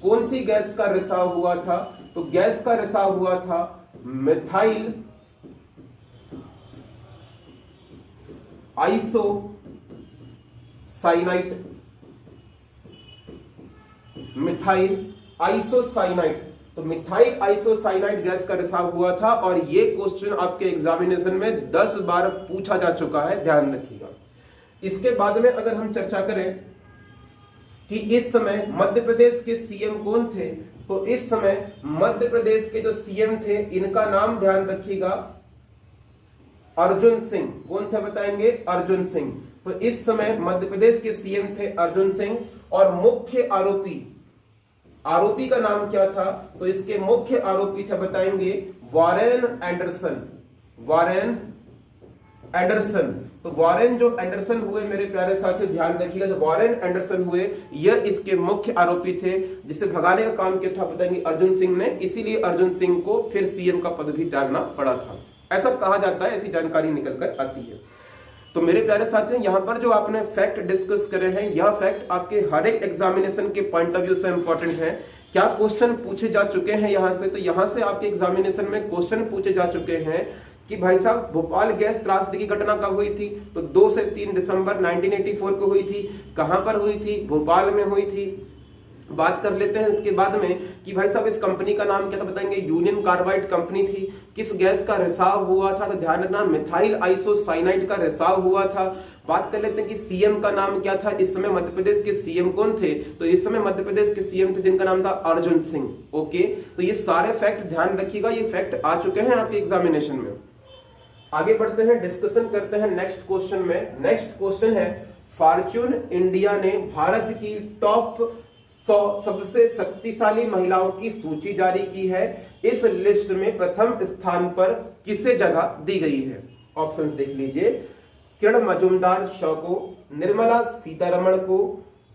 कौन सी गैस का रिसाव हुआ था, तो गैस का रिसाव हुआ था मिथाइल आइसोसाइनाइट, मिथाइल आइसोसाइनाइट। तो मिथाइल आइसोसाइनाइट गैस का रिसाव हुआ था और ये क्वेश्चन आपके एग्जामिनेशन में 10 बार पूछा जा चुका है, ध्यान रखिएगा। इसके बाद में अगर हम चर्चा करें कि इस समय मध्य प्रदेश के सीएम कौन थे, तो इस समय मध्य प्रदेश के जो सीएम थे इनका नाम ध्यान रखिएगा अर्जुन सिंह। कौन थे बताएंगे, अर्जुन सिंह। तो इस समय मध्य प्रदेश के सीएम थे अर्जुन सिंह और मुख्य आरोपी का नाम क्या था, तो इसके मुख्य आरोपी थे बताएंगे वॉरेन एंडरसन, वॉरेन एंडरसन। तो वॉरेन जो एंडरसन हुए मेरे प्यारे साथियों ध्यान रखिएगा, जो वॉरेन एंडरसन हुए यह इसके मुख्य आरोपी थे, जिसे भगाने का काम किया था बताएंगे अर्जुन सिंह ने, इसीलिए अर्जुन सिंह को फिर सीएम का पद भी त्यागना पड़ा था, ऐसा कहा जाता है, ऐसी जानकारी निकल कर आती है। तो मेरे प्यारे साथियों यहां पर जो आपने फैक्ट डिस्कस करे हैं, यह फैक्ट आपके हर एक एग्जामिनेशन के पॉइंट ऑफ व्यू से इंपॉर्टेंट है। क्या क्वेश्चन पूछे जा चुके हैं यहां से, तो यहां से आपके एग्जामिनेशन में क्वेश्चन पूछे जा चुके हैं कि भाई साहब भोपाल गैस त्रासदी की घटना कब हुई थी, तो 2 से 3 दिसंबर 1984 को हुई थी। कहां पर हुई थी, भोपाल में हुई थी। बात कर लेते हैं इसके बाद में कि भाई साहब इस कंपनी का नाम क्या था, बताएंगे यूनियन कार्बाइड कंपनी थी। किस गैस का रिसाव हुआ था, तो ध्यान रखना मिथाइल आइसोसाइनाइड का रिसाव हुआ था। बात कर लेते हैं कि सीएम का नाम क्या था, इस समय मध्य प्रदेश के सीएम कौन थे, तो इस समय मध्य प्रदेश के सीएम थे जिनका नाम था अर्जुन सिंह। ओके, तो ये सारे फैक्ट ध्यान रखिएगा, ये फैक्ट आ चुके हैं आपके एग्जामिनेशन में। आगे बढ़ते हैं, डिस्कशन करते हैं नेक्स्ट क्वेश्चन में। नेक्स्ट क्वेश्चन है फॉर्च्यून इंडिया ने भारत की टॉप 100 सबसे शक्तिशाली महिलाओं की सूची जारी की है। इस लिस्ट में प्रथम स्थान पर किसे जगह दी गई है, ऑप्शंस देख लीजिए, किरण मजूमदार शॉ को, निर्मला सीतारमण को,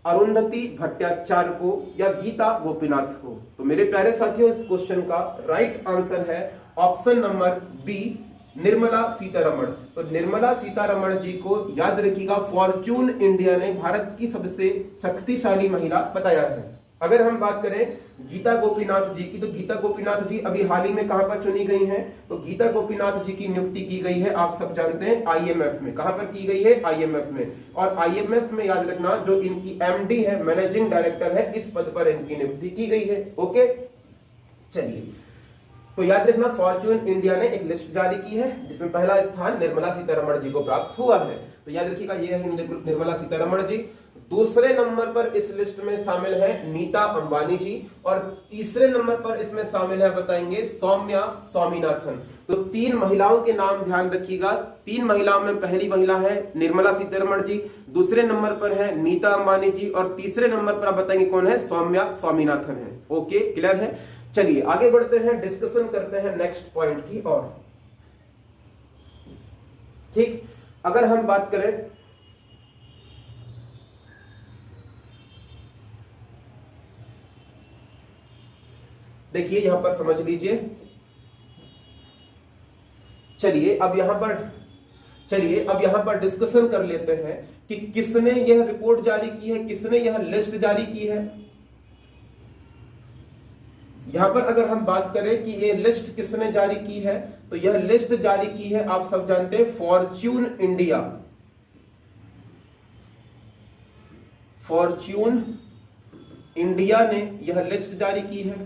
अरुंधति भट्टाचार्य को या गीता गोपीनाथ को। तो मेरे प्यारे साथियों इस क्वेश्चन का राइट आंसर है option number B, Nirmala Sitharaman. तो निर्मला सीतारमण जी को याद रखिएगा फॉर्च्यून इंडिया ने भारत की सबसे शक्तिशाली महिला बताया है। अगर हम बात करें गीता गोपीनाथ जी की, तो गीता गोपीनाथ जी अभी हाल ही में कहां पर चुनी गई हैं, तो गीता गोपीनाथ जी की नियुक्ति की गई है, आप सब जानते हैं आईएमएफ में। कहां पर की गई है, आईएमएफ में। और आईएमएफ में याद रखना जो इनकी एमडी है, मैनेजिंग डायरेक्टर है, इस पद पर इनकी नियुक्ति की गई है। ओके, चलिए, तो याद रखना फॉर्च्यून इंडिया ने एक लिस्ट जारी की है जिसमें पहला स्थान निर्मला सीतारमण जी को प्राप्त हुआ है। तो याद रखिएगा ये है निर्मला सीतारमण जी। दूसरे नंबर पर इस लिस्ट में शामिल है नीता अंबानी जी और तीसरे नंबर पर इसमें शामिल है बताएंगे सौम्या स्वामीनाथन। तो 3 महिलाओं के नाम ध्यान रखिएगा। 3 महिलाओं में पहली महिला है निर्मला सीतारमण जी, दूसरे नंबर पर है नीता अंबानी जी और तीसरे नंबर पर आप बताएंगे कौन है, सौम्या स्वामीनाथन है। ओके, क्लियर है। चलिए आगे बढ़ते हैं, डिस्कशन करते हैं नेक्स्ट पॉइंट की ओर। ठीक, अगर हम बात करें देखिए यहां पर समझ लीजिए। चलिए अब यहां पर डिस्कशन कर लेते हैं कि किसने यह रिपोर्ट जारी की है, किसने यह लिस्ट जारी की है। यहां पर अगर हम बात करें कि यह लिस्ट किसने जारी की है, तो यह लिस्ट जारी की है आप सब जानते हैं फॉर्च्यून इंडिया। फॉर्च्यून इंडिया ने यह लिस्ट जारी की है।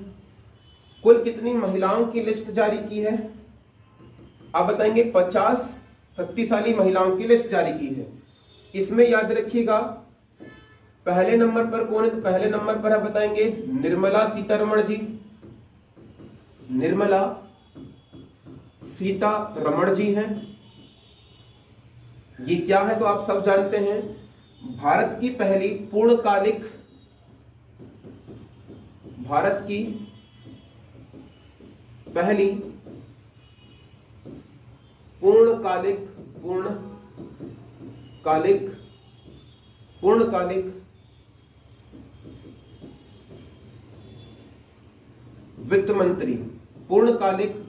कुल कितनी महिलाओं की लिस्ट जारी की है, आप बताएंगे 50 शक्तिशाली महिलाओं की लिस्ट जारी की है। इसमें याद रखिएगा पहले नंबर पर कौन है, तो पहले नंबर पर आप बताएंगे निर्मला सीतारमण जी, निर्मला सीतारमण जी हैं। ये क्या है तो आप सब जानते हैं, भारत की पहली पूर्णकालिक, भारत की पहली पूर्णकालिक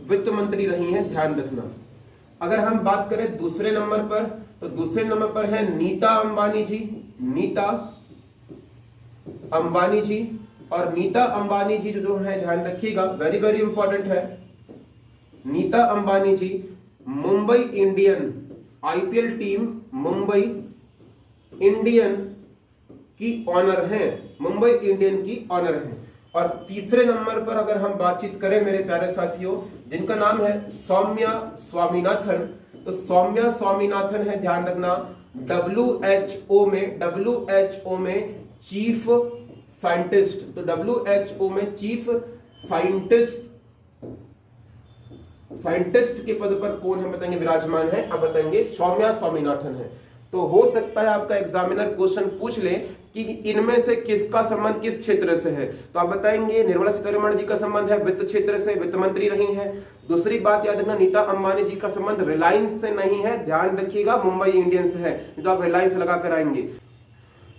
वित्त मंत्री रही हैं, ध्यान रखना। अगर हम बात करें दूसरे नंबर पर, तो दूसरे नंबर पर है नीता अंबानी जी। और नीता अंबानी जी जो है, ध्यान रखिएगा, वेरी वेरी इंपॉर्टेंट है। Nita Ambani ji Mumbai Indian IPL team Mumbai Indian की ऑनर हैं। और तीसरे नंबर पर अगर हम बातचीत करें मेरे प्यारे साथियों, जिनका नाम है सौम्या स्वामीनाथन, तो सौम्या स्वामीनाथन है, ध्यान रखना, WHO में चीफ साइंटिस्ट। तो WHO में चीफ साइंटिस्ट के पद पर कौन है बताएंगे, विराजमान है, अब बताएंगे सौम्या स्वामीनाथन है। तो हो सकता है आपका एग्जामिनर क्वेश्चन पूछ ले कि इनमें से किसका संबंध किस क्षेत्र से है, तो आप बताएंगे निर्मला सीतारमण जी का संबंध है वित्त क्षेत्र से, वित्त मंत्री रही हैं। दूसरी बात याद रखना, नीता अंबानी जी का संबंध रिलायंस से नहीं है, ध्यान रखिएगा, मुंबई इंडियंस है, तो आप रिलायंस लगा कर आएंगे।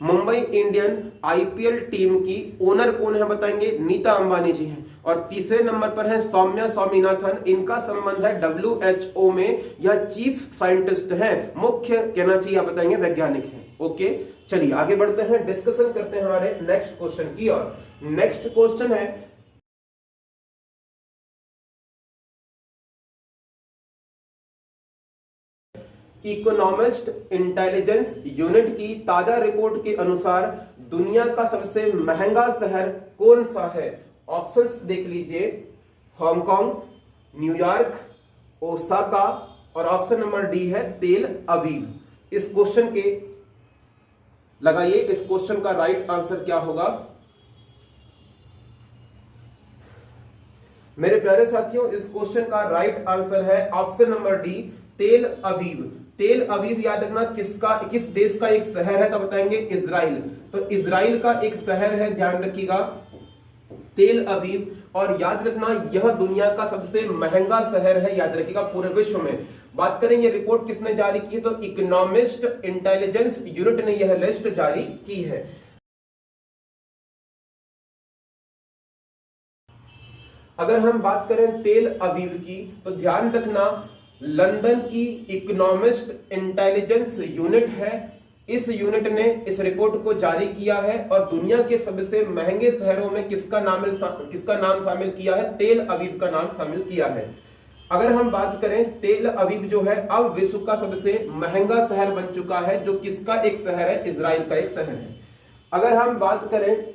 मुंबई इंडियन आईपीएल टीम की ओनर कौन है बताएंगे, नीता अंबानी जी हैं। और तीसरे नंबर पर है सौम्या स्वामीनाथन, इनका संबंध है WHO में, यह चीफ साइंटिस्ट है, मुख्य कहना चाहिए आप बताएंगे वैज्ञानिक है। ओके, चलिए आगे बढ़ते हैं, डिस्कशन करते हैं हमारे नेक्स्ट क्वेश्चन की ओर। नेक्स्ट क्वेश्चन है इकोनॉमिस्ट इंटेलिजेंस यूनिट की ताजा रिपोर्ट के अनुसार दुनिया का सबसे महंगा शहर कौन सा है। ऑप्शंस देख लीजिए, हांगकांग, न्यूयॉर्क, ओसाका, और ऑप्शन नंबर डी है तेल अवीव। इस क्वेश्चन के लगाइए, इस क्वेश्चन का राइट आंसर क्या होगा मेरे प्यारे साथियों। इस क्वेश्चन का राइट आंसर है ऑप्शन नंबर डी, तेल अवीव। तेल अवीव याद रखना किस देश का एक शहर है, तो बताएंगे इजराइल। तो इजराइल का एक शहर है, ध्यान रखिएगा, तेल अवीव। और याद रखना यह दुनिया का सबसे महंगा शहर है, याद रखिएगा, पूरे विश्व में। बात करें ये रिपोर्ट किसने जारी की है, तो इकोनॉमिस्ट इंटेलिजेंस यूनिट ने यह लिस्ट जारी की है। अगर हम बात करें तेल अवीव की, तो ध्यान रखना लंदन की इकोनॉमिस्ट इंटेलिजेंस यूनिट है, इस यूनिट ने इस रिपोर्ट को जारी किया है और दुनिया के सबसे महंगे शहरों में किसका नाम शामिल किया है, तेल अवीव का नाम शामिल किया है। अगर हम बात करें तेल अवीव जो है अब विश्व का सबसे महंगा शहर बन चुका है, जो किसका एक शहर है, इजराइल का एक शहर है। अगर हम बात करें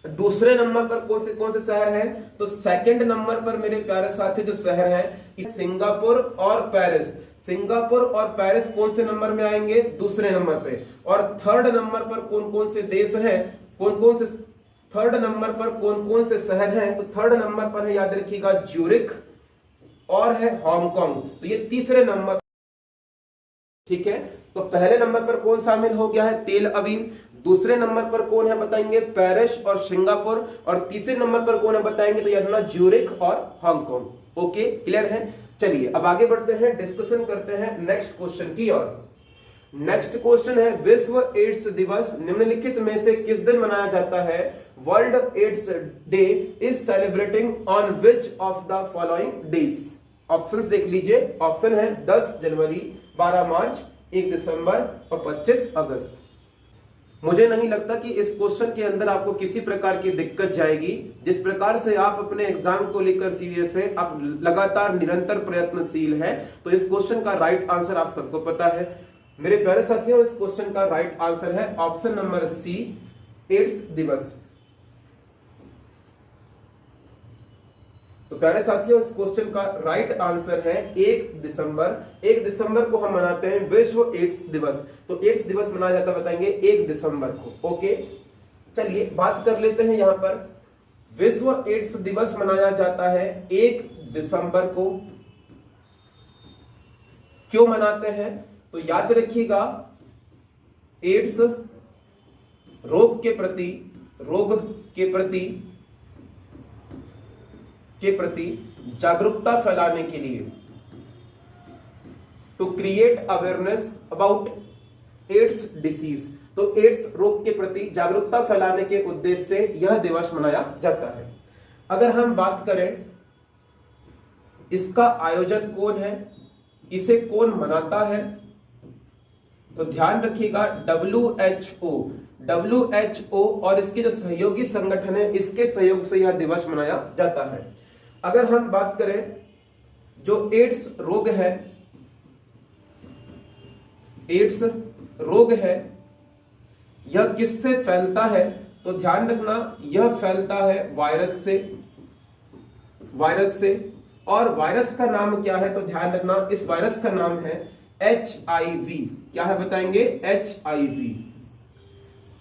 दूसरे नंबर पर कौन से शहर हैं, तो सेकंड नंबर पर मेरे प्यारे साथी जो शहर हैं सिंगापुर और पेरिस। सिंगापुर और पेरिस कौन से नंबर में आएंगे, दूसरे नंबर पे। और थर्ड नंबर पर कौन से देश हैं, थर्ड नंबर पर कौन से शहर हैं, तो थर्ड नंबर पर है, याद रखिएगा, ज्यूरिख और है हांगकांग। तो ये तीसरे नंबर, ठीक है। तो पहले नंबर पर कौन शामिल हो गया है, तेल अवीव। दूसरे नंबर पर कौन है बताएंगे, पेरिस और सिंगापुर। और तीसरे नंबर पर कौन है बताएंगे, तो याद रखना ज्यूरिख और हांगकांग। ओके, क्लियर है। चलिए अब आगे बढ़ते हैं, डिस्कशन करते हैं नेक्स्ट क्वेश्चन की ओर। नेक्स्ट क्वेश्चन है विश्व एड्स दिवस निम्नलिखित में से किस दिन मनाया जाता है। World AIDS day is celebrating on which of the following days. Options देख लीजिए, ऑप्शन है 10 जनवरी, 12 मार्च, 1 दिसंबर और 25 अगस्त। मुझे नहीं लगता कि इस क्वेश्चन के अंदर आपको किसी प्रकार की दिक्कत जाएगी। जिस प्रकार से आप अपने एग्जाम को लेकर सीरियस है, आप लगातार निरंतर प्रयत्नशील है, तो इस क्वेश्चन का राइट आंसर आप सबको पता है। मेरे प्यारे साथियों, इस क्वेश्चन का राइट आंसर है ऑप्शन नंबर सी, एड्स दिवस। तो प्यारे साथियों, इस क्वेश्चन का राइट आंसर है 1 दिसंबर। 1 दिसंबर को हम मनाते हैं विश्व एड्स दिवस। तो एड्स दिवस मनाया जाता है बताएंगे 1 दिसंबर को। ओके, चलिए बात कर लेते हैं यहां पर। विश्व एड्स दिवस मनाया जाता है 1 दिसंबर को। क्यों मनाते हैं, तो याद रखिएगा, एड्स रोग के प्रति जागरूकता फैलाने के लिए, to create awareness about AIDS disease. तो एड्स रोग के प्रति जागरूकता फैलाने के उद्देश्य से यह दिवस मनाया जाता है। अगर हम बात करें इसका आयोजक कौन है, इसे कौन मनाता है, तो ध्यान रखिएगा WHO और इसके जो सहयोगी संगठन है इसके सहयोग से यह दिवस मनाया जाता है। अगर हम बात करें जो एड्स रोग है, एड्स रोग है यह किससे फैलता है, तो ध्यान रखना यह फैलता है वायरस से। और वायरस का नाम क्या है, तो ध्यान रखना इस वायरस का नाम है HIV। क्या है बताएंगे, HIV।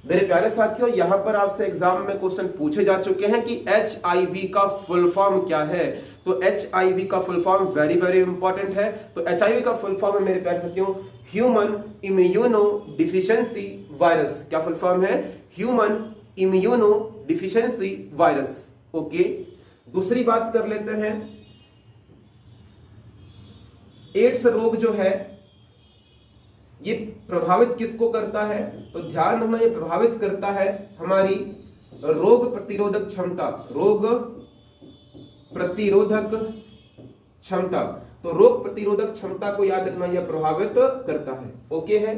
मेरे प्यारे साथियों, यहां पर आपसे एग्जाम में क्वेश्चन पूछे जा चुके हैं कि HIV का फुल फॉर्म क्या है। तो HIV का full form very very important है। तो HIV का फुल फॉर्म है मेरे प्यारे साथियों ह्यूमन इम्यूनो डिफिशियंसी वायरस। क्या फुल फॉर्म है, human immuno deficiency virus. Okay, दूसरी बात कर लेते हैं, एड्स रोग जो है ये प्रभावित किसको करता है, तो ध्यान रखना ये प्रभावित करता है हमारी रोग प्रतिरोधक क्षमता, रोग प्रतिरोधक क्षमता। तो रोग प्रतिरोधक क्षमता को याद रखना यह प्रभावित करता है। ओके है,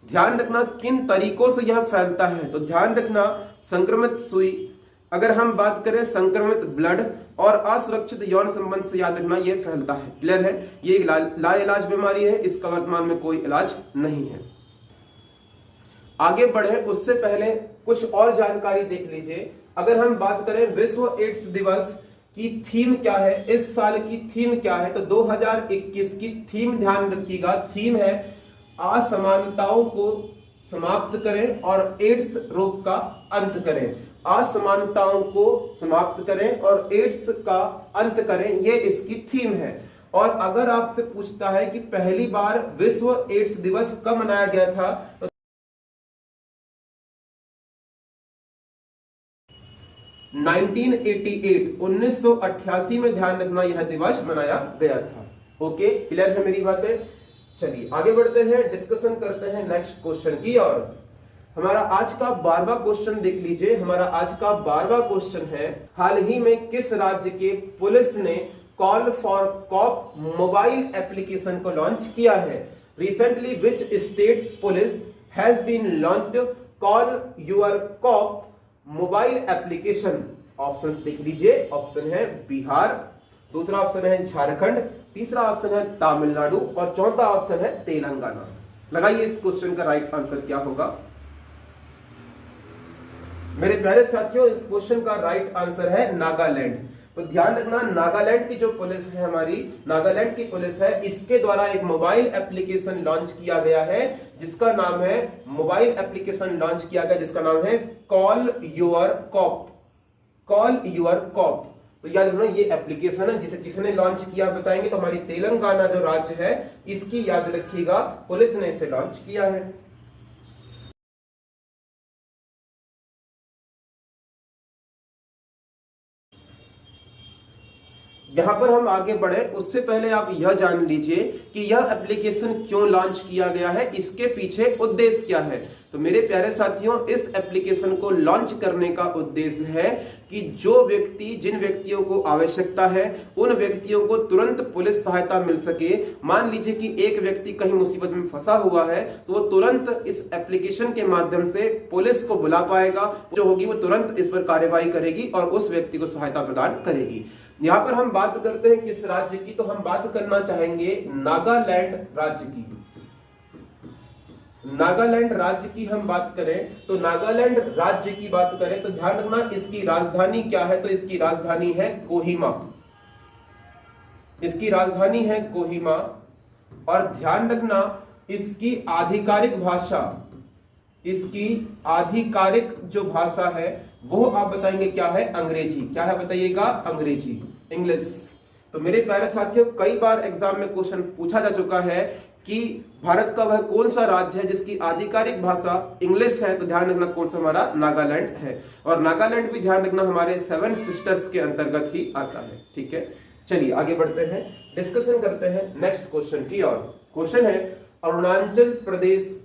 ध्यान रखना किन तरीकों से यह फैलता है, तो ध्यान रखना संक्रमित सुई, अगर हम बात करें संक्रमित ब्लड और असुरक्षित यौन संबंध से याद रखना यह फैलता है। क्लियर है, ये एक लाइलाज बीमारी है, इसका वर्तमान में कोई इलाज नहीं है। आगे बढ़े उससे पहले कुछ और जानकारी देख लीजिए। अगर हम बात करें विश्व एड्स दिवस की थीम क्या है, इस साल की थीम क्या है, तो 2021 की थीम ध्यान रखिएगा, थीम है असमानताओं को समाप्त करें और एड्स रोग का अंत करें। असमानताओं को समाप्त करें और एड्स का अंत करें, ये इसकी थीम है। और अगर आपसे पूछता है कि पहली बार विश्व एड्स दिवस कब मनाया गया था, तो 1988 में ध्यान रखना यह दिवस मनाया गया था। ओके, क्लियर है मेरी बातें। चलिए आगे बढ़ते हैं, डिस्कशन करते हैं नेक्स्ट क्वेश्चन की और हमारा आज का 12वां क्वेश्चन देख लीजिए। हमारा आज का 12वां क्वेश्चन है, हाल ही में किस राज्य के पुलिस ने call for cop mobile application को लॉन्च किया है। Recently which state police has been launched call your cop mobile application. Options देख लीजिए, ऑप्शन है बिहार, दूसरा ऑप्शन है झारखंड, तीसरा ऑप्शन है तमिलनाडु और चौथा ऑप्शन है तेलंगाना। लगाइए इस क्वेश्चन का राइट आंसर क्या होगा। मेरे प्यारे साथियों, इस क्वेश्चन का राइट आंसर है नागालैंड। तो ध्यान रखना नागालैंड की जो पुलिस है, हमारी नागालैंड की पुलिस है, इसके द्वारा एक मोबाइल एप्लीकेशन लॉन्च किया गया है जिसका नाम है मोबाइल एप्लीकेशन लॉन्च किया गया जिसका नाम है call your cop. Call your cop, तो याद रखना ये एप्लीकेशन है जिसे किसने लॉन्च किया बताएंगे, तो हमारी तेलंगाना जो राज्य है इसकी याद रखिएगा पुलिस ने इसे लॉन्च किया है। यहां पर हम आगे बढ़े उससे पहले आप यह जान लीजिए कि यह एप्लीकेशन क्यों लॉन्च किया गया है, इसके पीछे उद्देश्य क्या है। तो मेरे प्यारे साथियों, इस एप्लीकेशन को लॉन्च करने का उद्देश्य है कि जो व्यक्ति, जिन व्यक्तियों को आवश्यकता है उन व्यक्तियों को तुरंत पुलिस सहायता मिल सके। मान लीजिए कि एक व्यक्ति कहीं मुसीबत में फंसा हुआ है तो वो तुरंत इस एप्लीकेशन के माध्यम से पुलिस को बुला पाएगा, जो होगी वो तुरंत इस पर कार्यवाही करेगी और उस व्यक्ति को सहायता प्रदान करेगी। यहां पर हम बात करते हैं किस राज्य की, तो हम बात करना चाहेंगे नागालैंड राज्य की। नागालैंड राज्य की हम बात करें तो नागालैंड राज्य की बात करें तो ध्यान रखना इसकी राजधानी क्या है, तो इसकी राजधानी है कोहिमा। इसकी राजधानी है कोहिमा और ध्यान रखना इसकी आधिकारिक भाषा, इसकी आधिकारिक जो भाषा है वो आप बताएंगे क्या है, अंग्रेजी। क्या है बताइएगा, अंग्रेजी, इंग्लिश। तो मेरे प्यारे साथियों, कई बार एग्जाम में क्वेश्चन पूछा जा चुका है कि भारत का वह कौन सा राज्य है जिसकी आधिकारिक भाषा इंग्लिश है, तो ध्यान रखना कौन सा, हमारा नागालैंड है। और नागालैंड भी ध्यान रखना हमारे 7 सिस्टर्स के अंतर्गत ही आता है। ठीक है, चलिए आगे बढ़ते हैं, डिस्कशन करते हैं नेक्स्ट क्वेश्चन की ओर। क्वेश्चन है, अरुणाचल प्रदेश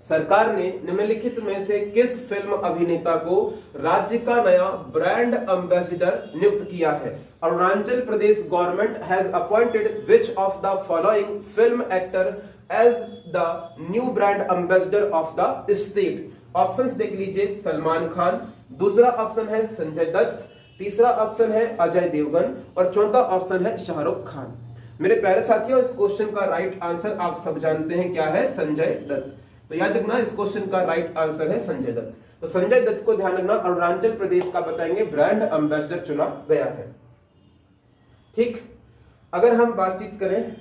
सरकार ने निम्नलिखित में से किस फिल्म अभिनेता को राज्य का नया ब्रांड एम्बेसडर नियुक्त किया है? Arunachal Pradesh government has appointed which of the following film actor as the new brand ambassador of the state? Options देख लीजिए, सलमान खान, दूसरा ऑप्शन है संजय दत्त, तीसरा ऑप्शन है अजय देवगन और चौथा ऑप्शन है शाहरुख खान। मेरे प्यारे साथियों, इस क्वेश्चन का राइट आंसर आप सब जानते हैं क्या है? संजय दत्त। तो याद रखना, इस क्वेश्चन का राइट आंसर है संजय दत्त। तो संजय दत्त को ध्यान रखना, अरुणाचल प्रदेश का बताएंगे ब्रांड एम्बेसडर चुना गया है। ठीक, अगर हम बातचीत करें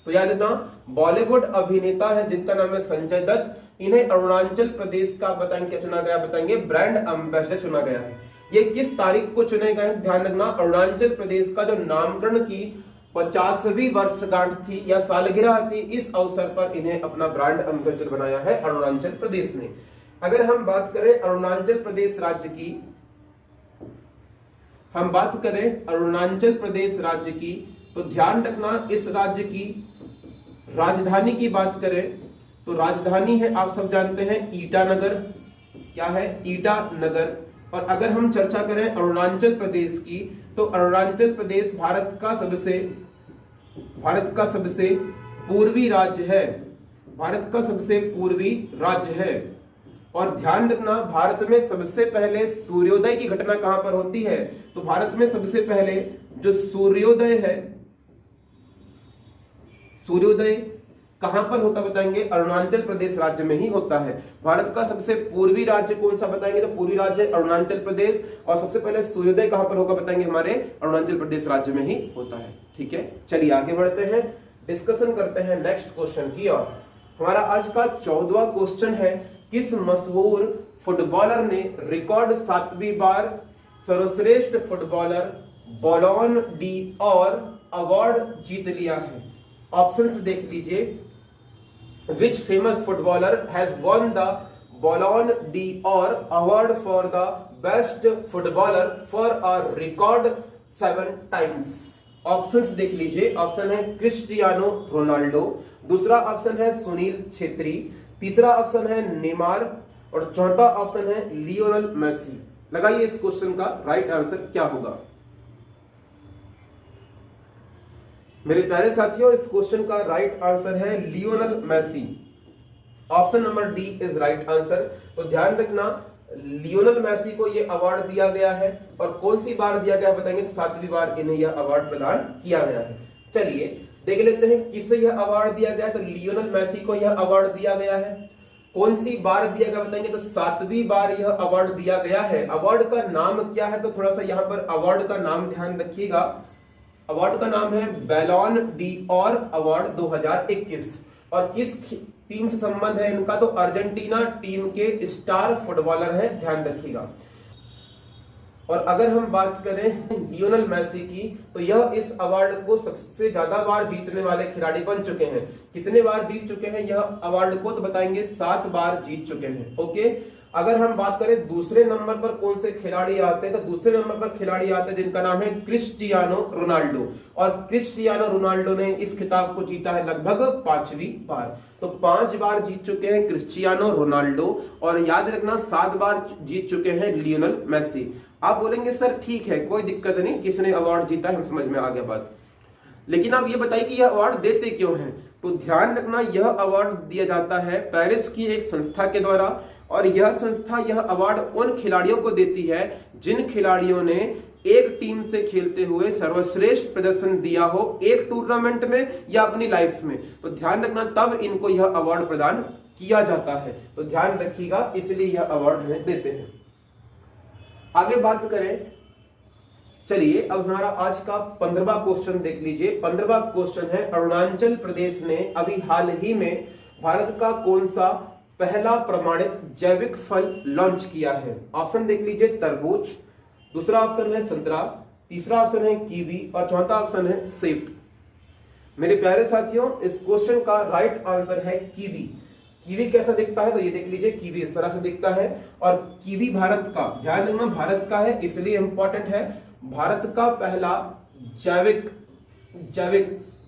तो याद रखना, बॉलीवुड अभिनेता है जिनका नाम है संजय दत्त, इन्हें अरुणाचल प्रदेश का बताएंगे क्या चुना गया? बताएंगे ब्रांड एम्बेसडर चुना गया है। ये किस तारीख को चुने गए? ध्यान रखना, अरुणाचल प्रदेश का जो नामकरण की 50वीं वर्षगांठ थी या सालगिरह थी, इस अवसर पर इन्हें अपना ब्रांड एम्बेसडर बनाया है अरुणाचल प्रदेश ने। अगर हम बात करें अरुणाचल प्रदेश राज्य की, तो ध्यान रखना, इस राज्य की राजधानी की बात करें तो राजधानी है, आप सब जानते हैं, ईटानगर। क्या है? ईटानगर। और अगर हम चर्चा करें अरुणाचल प्रदेश की, तो अरुणाचल प्रदेश भारत का सबसे पूर्वी राज्य है। भारत का सबसे पूर्वी राज्य है। और ध्यान रखना, भारत में सबसे पहले सूर्योदय की घटना कहां पर होती है? तो भारत में सबसे पहले जो सूर्योदय है, सूर्योदय कहां पर होता बताएंगे? अरुणाचल प्रदेश राज्य में ही होता है। भारत का सबसे पूर्वी राज्य कौन सा बताएंगे? तो पूर्वी राज्य अरुणाचल प्रदेश। और सबसे पहले सूर्योदय कहां पर होगा बताएंगे? हमारे अरुणाचल प्रदेश राज्य में ही होता है। ठीक है, चलिए आगे बढ़ते हैं, डिस्कशन करते हैं नेक्स्ट क्वेश्चन की ओर। हमारा आज का 14वां क्वेश्चन है, किस मशहूर फुटबॉलर ने रिकॉर्ड 7वीं बार सर्वश्रेष्ठ फुटबॉलर बॉलोन d'Or अवार्ड जीत लिया है? ऑप्शंस देख लीजिए, Which famous footballer has won the Ballon d'Or award for the best footballer for a record 7 times? Options देख लीजिए, ऑप्शन है क्रिस्टियानो रोनाल्डो, दूसरा ऑप्शन है सुनील छेत्री, तीसरा ऑप्शन है नेमार और चौथा ऑप्शन है लियोनेल मेसी। लगाइए इस क्वेश्चन का राइट आंसर क्या होगा? मेरे प्यारे साथियों, इस क्वेश्चन का राइट आंसर है Lionel Messi. Option number D is right answer. तो ध्यान रखना, लियोनेल मेसी को यह अवार्ड दिया गया है और कौन सी बार दिया गया बताएंगे? तो 7वीं बार इन्हें यह अवार्ड प्रदान किया गया है। चलिए देख लेते हैं किससे यह अवार्ड दिया गया है। तो लियोनेल मेसी को यह अवार्ड दिया गया है। कौन सी बार दिया गया बताएंगे? तो 7वीं बार यह अवार्ड दिया गया है। अवार्ड का नाम क्या है? तो थोड़ा सा यहां पर अवार्ड का नाम ध्यान रखिएगा। अवार्ड का नाम है बैलोन d'Or अवार्ड 2021। और किस टीम से संबंध है इनका? तो अर्जेंटीना टीम के स्टार फुटबॉलर है, ध्यान रखिएगा। और अगर हम बात करें लियोनेल मेसी की, तो यह इस अवार्ड को सबसे ज्यादा बार जीतने वाले खिलाड़ी बन चुके हैं। कितने बार जीत चुके हैं यह अवार्ड को? तो बताएंगे 7 बार जीत चुके हैं। ओके, अगर हम बात करें दूसरे नंबर पर कौन से खिलाड़ी आते हैं, तो दूसरे नंबर पर खिलाड़ी आते हैं जिनका नाम है क्रिस्टियानो रोनाल्डो। और क्रिस्टियानो रोनाल्डो ने इस खिताब को जीता है लगभग 5वीं बार। तो 5 बार जीत चुके हैं क्रिस्टियानो रोनाल्डो और याद रखना 7 बार जीत चुके हैं लियोनेल मेसी। आप बोलेंगे सर ठीक है, कोई दिक्कत नहीं, किसने अवार्ड जीता है, हम समझ में आ गया बात, लेकिन आप ये बताइए कि यह अवार्ड देते क्यों हैं? तो ध्यान रखना, यह अवार्ड दिया जाता है पेरिस की एक संस्था के द्वारा। और यह संस्था यह अवार्ड उन खिलाड़ियों को देती है जिन खिलाड़ियों ने एक टीम से खेलते हुए सर्वश्रेष्ठ प्रदर्शन दिया हो एक टूर्नामेंट में या अपनी लाइफ में। तो ध्यान रखना, तब इनको यह अवार्ड प्रदान किया जाता है। तो ध्यान रखिएगा, इसलिए यह अवार्ड देते हैं। आगे बात करें, चलिए अब हमारा आज का 15वां क्वेश्चन देख लीजिए। 15वां क्वेश्चन है, अरुणाचल प्रदेश ने अभी हाल ही में भारत का कौन सा पहला प्रमाणित जैविक फल लॉन्च किया है? ऑप्शन देख लीजिए, तरबूज, दूसरा ऑप्शन है संतरा, तीसरा ऑप्शन है कीवी और चौथा ऑप्शन है सेब। मेरे प्यारे साथियों, इस क्वेश्चन का राइट आंसर है कीवी। कीवी कैसा दिखता है? तो ये देख लीजिए, कीवी इस तरह से दिखता है। और कीवी भारत का, ध्यान रखना भारत का है इसलिए इंपॉर्टेंट है, भारत का पहला जैविक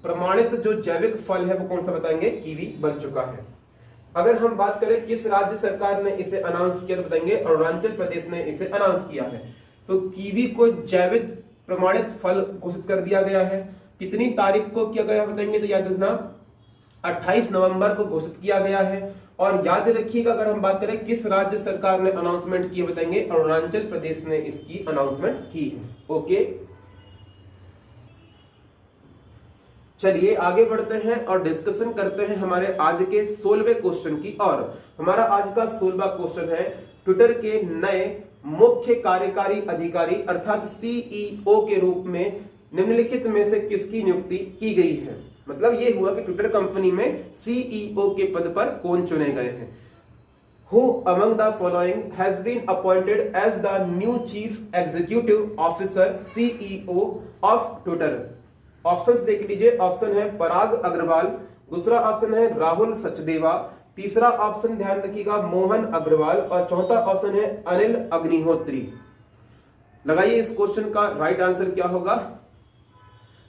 प्रमाणित जो जैविक फल है वो कौन सा बताएंगे, कीवी बन चुका है। अगर हम बात करें किस राज्य सरकार ने इसे अनाउंस किया तो बताएंगे अरुणाचल प्रदेश ने इसे अनाउंस किया है। तो कीवी को जैविक प्रमाणित फल घोषित कर दिया गया है। कितनी तारीख को किया गया बताएंगे, तो याद रखना 28 नवंबर को घोषित किया गया है। और याद रखिएगा अगर हम बात करें किस राज्य सरकार ने अनाउंसमेंट की बताएंगे अरुणाचल प्रदेश ने इसकी अनाउंसमेंट की है। ओके, चलिए आगे बढ़ते हैं और डिस्कशन करते हैं हमारे आज के 16वें क्वेश्चन की। और हमारा आज का 16वां क्वेश्चन है ट्विटर के नए मुख्य कार्यकारी अधिकारी अर्थात सीईओ के रूप में निम्नलिखित में से किसकी नियुक्ति की गई है। मतलब ये हुआ कि ट्विटर कंपनी में सीईओ के पद पर कौन चुने गए हैं। Who among the following has been appointed as the new chief executive officer CEO of Twitter? Options देख लीजिए। ऑप्शन है पराग अग्रवाल, दूसरा ऑप्शन है राहुल सचदेवा, तीसरा ऑप्शन ध्यान रखिएगा मोहन अग्रवाल और चौथा ऑप्शन है अनिल अग्निहोत्री। लगाइए इस क्वेश्चन का राइट आंसर क्या होगा।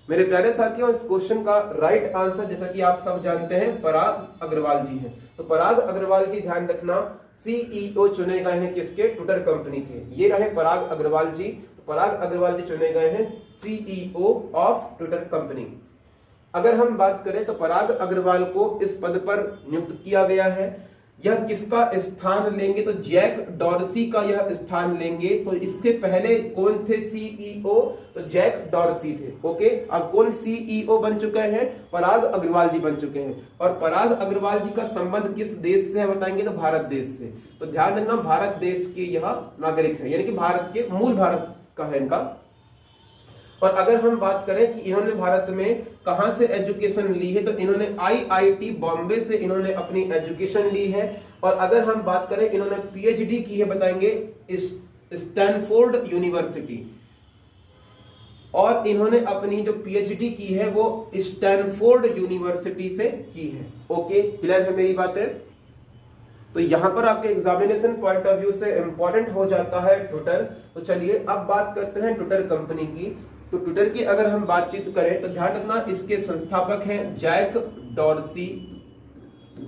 मेरे प्यारे साथियों, इस क्वेश्चन का राइट आंसर जैसा कि आप सब जानते हैं पराग अग्रवाल जी हैं। तो पराग अग्रवाल जी ध्यान रखना सीईओ चुने गए हैं किसके, ट्विटर कंपनी के। ये रहे पराग अग्रवाल जी। पराग अग्रवाल जी चुने गए हैं सीईओ ऑफ ट्विटर कंपनी। अगर हम बात करें तो पराग अग्रवाल को इस पद पर नियुक्त किया गया है। यह किसका स्थान लेंगे, तो जैक डॉर्सी का यह स्थान लेंगे। तो इसके पहले कौन थे सीईओ, तो जैक डॉर्सी थे। ओके, अब कौन सीईओ बन चुके हैं, पराग अग्रवाल जी बन चुके हैं। और पराग अग्रवाल जी का संबंध किस देश से है बताएंगे, तो भारत देश से। तो ध्यान रखना भारत देश के यह नागरिक है, यानी कि भारत के मूल भारत का है इनका। और अगर हम बात करें कि इन्होंने भारत में कहां से एजुकेशन ली है, तो इन्होंने आईआईटी बॉम्बे से इन्होंने अपनी एजुकेशन ली है। और अगर हम बात करें इन्होंने पीएचडी की है बताएंगे स्टैनफोर्ड यूनिवर्सिटी। और इन्होंने अपनी जो पीएचडी की है वो स्टैनफोर्ड यूनिवर्सिटी से की है। ओके, क्लियर है मेरी बातें। तो यहां पर आपके एग्जामिनेशन पॉइंट ऑफ व्यू से इंपॉर्टेंट हो जाता है ट्विटर। तो चलिए अब बात करते हैं ट्विटर कंपनी की। तो ट्विटर की अगर हम बातचीत करें तो ध्यान रखना इसके संस्थापक हैं Jack Dorsey.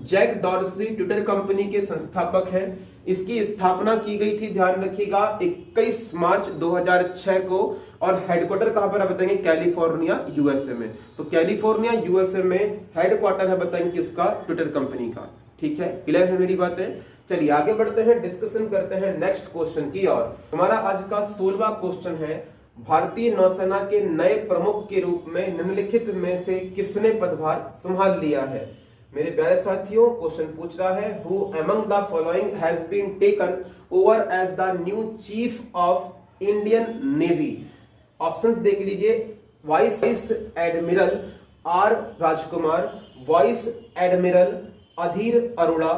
Jack Dorsey Twitter company के संस्थापक हैं। इसकी स्थापना की गई थी ध्यान रखिएगा 21 मार्च 2006 को। और हेडक्वार्टर कहां पर है बताएंगे, कैलिफोर्निया यूएसए में। तो कैलिफोर्निया यूएसए में हेडक्वार्टर है बताएंगे किसका, ट्विटर कंपनी का। ठीक है, क्लियर है मेरी बातें। चलिए आगे बढ़ते हैं, डिस्कशन करते हैं नेक्स्ट क्वेश्चन की। और हमारा आज का 16वां क्वेश्चन है भारतीय नौसेना के नए प्रमुख के रूप में निम्नलिखित में से किसने पदभार संभाल लिया है। मेरे प्यारे साथियों, क्वेश्चन पूछ रहा है who among the following has been taken over as the new chief of Indian navy. Options देख लीजिए। Vice admiral R Rajkumar, vice admiral Adhir Arora,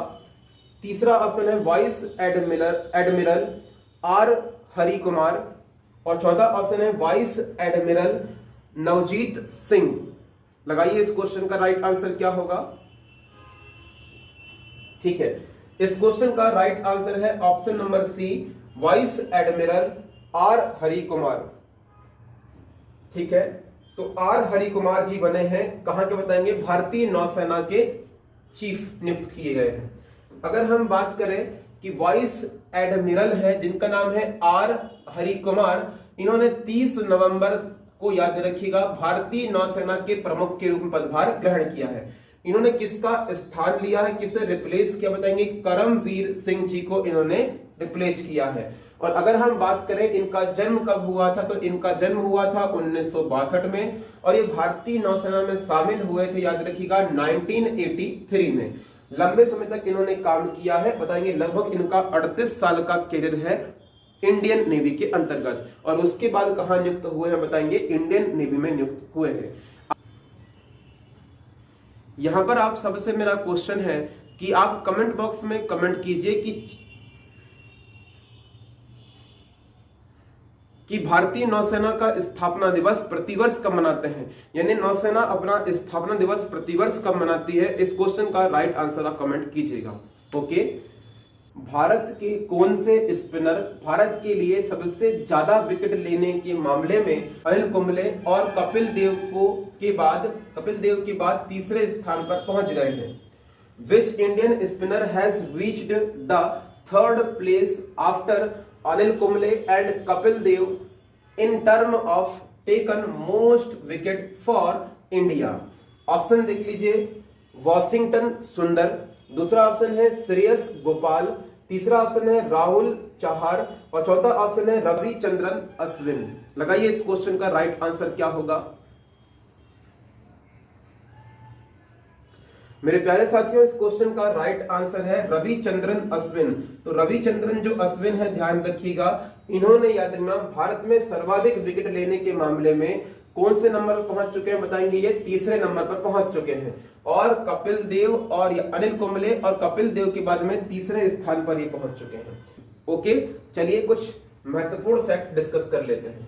तीसरा ऑप्शन है vice admiral R Hari Kumar और चौथा ऑप्शन है वाइस एडमिरल नवजीत सिंह। लगाइए इस क्वेश्चन का राइट आंसर क्या होगा। ठीक है, इस क्वेश्चन का राइट आंसर है option number C vice admiral R Hari Kumar. ठीक है, तो आर हरि कुमार जी बने हैं कहां के बताएंगे, भारतीय नौसेना के चीफ नियुक्त किए गए हैं। अगर हम बात करें कि वाइस एडमिरल है जिनका नाम है आर हरि कुमार, इन्होंने 30 नवंबर को याद रखिएगा भारतीय नौसेना के प्रमुख के रूप में पदभार ग्रहण किया है। इन्होंने किसका स्थान लिया है, किसे रिप्लेस किया बताएंगे, करमवीर सिंह जी को इन्होंने रिप्लेस किया है। और अगर हम बात करें इनका जन्म कब हुआ था, तो इनका जन्म हुआ था 1962 में और ये भारतीय नौसेना में शामिल हुए थे याद रखिएगा 1983 में। लंबे समय तक इन्होंने काम किया है, बताएंगे लगभग इनका 38 साल का करियर है इंडियन नेवी के अंतर्गत। और उसके बाद कहां नियुक्त हुए हैं बताएंगे, इंडियन नेवी में नियुक्त हुए हैं। यहां पर आप सबसे मेरा क्वेश्चन है कि आप कमेंट बॉक्स में कमेंट कीजिए कि भारतीय नौसेना का स्थापना दिवस प्रतिवर्ष कब मनाते हैं, यानी नौसेना अपना स्थापना दिवस प्रतिवर्ष कब मनाती है। इस क्वेश्चन का राइट आंसर आप कमेंट कीजिएगा। ओके, भारत के कौन से स्पिनर भारत के लिए सबसे ज्यादा विकेट लेने के मामले में अनिल कुंबले और कपिल देव के बाद तीसरे स्थान पर पहुंच गए हैं? Which Indian spinner has reached the third place after Anil Kumble and Kapil Dev in term of taken most wicket for India? Option देख लीजिए, वॉशिंगटन सुंदर, दूसरा ऑप्शन है श्रेयस गोपाल, तीसरा ऑप्शन है राहुल चहार और चौथा ऑप्शन है रविचंद्रन अश्विन। लगाइए इस क्वेश्चन का राइट आंसर क्या होगा। मेरे प्यारे साथियों, इस क्वेश्चन का राइट आंसर है रविचंद्रन अश्विन। तो रविचंद्रन जो अश्विन है, ध्यान रखिएगा, इन्होंने याद रखना भारत में सर्वाधिक विकेट लेने के मामले में कौन से नंबर पर पहुंच चुके हैं बताएंगे, ये तीसरे नंबर पर पहुंच चुके हैं। और कपिल देव और अनिल कुंबले और कपिल देव के बाद में तीसरे स्थान पर ये पहुंच चुके हैं। ओके, चलिए कुछ महत्वपूर्ण फैक्ट डिस्कस कर लेते हैं।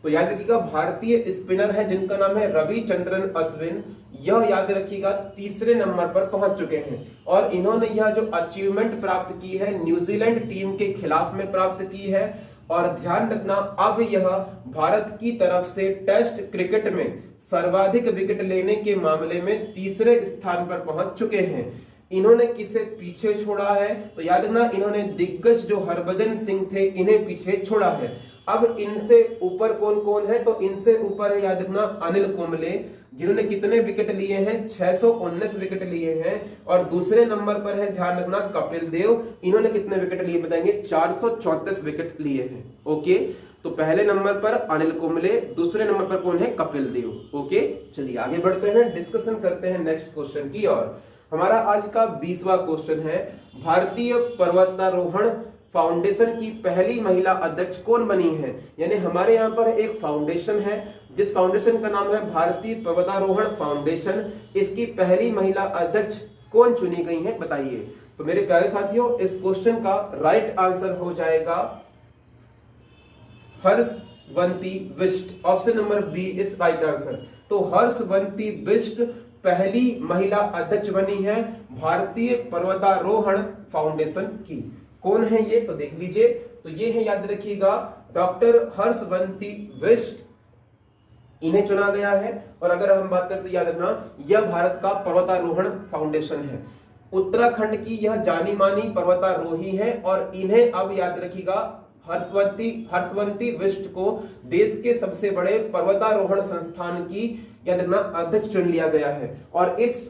तो याद रखिएगा, भारतीय स्पिनर है जिनका नाम है रविचंद्रन अश्विन, यह याद रखिएगा तीसरे नंबर पर पहुंच चुके हैं। और इन्होंने यह जो अचीवमेंट प्राप्त की है न्यूजीलैंड टीम के खिलाफ में प्राप्त की है। और ध्यान रखना, अब यह भारत की तरफ से टेस्ट क्रिकेट में सर्वाधिक विकेट लेने के मामले में तीसरे स्थान पर पहुंच चुके हैं। इन्होंने किसे पीछे छोड़ा है? तो याद रखना, इन्होंने दिग्गज जो हरभजन सिंह थे इन्हें पीछे छोड़ा है। अब इनसे ऊपर कौन कौन है? तो इनसे ऊपर है याद रखना अनिल कुंबले, जिन्होंने कितने विकेट लिए हैं? 619 विकेट लिए हैं। और दूसरे नंबर पर है ध्यान रखना कपिल देव, इन्होंने कितने विकेट लिए बताएंगे? 434 विकेट लिए हैं। ओके, तो पहले नंबर पर अनिल कुंबले, दूसरे नंबर पर कौन है? कपिल देव। ओके, चलिए आगे बढ़ते हैं, डिस्कशन करते हैं नेक्स्ट क्वेश्चन की ओर। हमारा आज का 20वां क्वेश्चन है, भारतीय पर्वतारोहण फाउंडेशन की पहली महिला अध्यक्ष कौन बनी है? यानी हमारे यहाँ पर एक फाउंडेशन है जिस फाउंडेशन का नाम है भारतीय पर्वतारोहण फाउंडेशन। इसकी पहली महिला अध्यक्ष कौन चुनी गई है बताइए। तो मेरे प्यारे साथियों, इस क्वेश्चन का राइट आंसर हो जाएगा Harshwanti Bisht. Option number B is right answer. तो हर्षवंती बिष्ट पहली महिला अध्यक्ष बनी है भारतीय पर्वतारोहण फाउंडेशन की। कौन है ये? तो देख लीजिए, तो ये है याद रखिएगा डॉक्टर हर्षवंती बिष्ट, इन्हें चुना गया है। और अगर हम बात करें तो याद रखना, यह भारत का पर्वतारोहण फाउंडेशन है। उत्तराखंड की यह जानी मानी पर्वतारोही है और इन्हें अब याद रखिएगा हर्षवंती बिष्ट को देश के सबसे बड़े पर्वतारोहण संस्थान की याद रखना अध्यक्ष चुन लिया गया है। और इस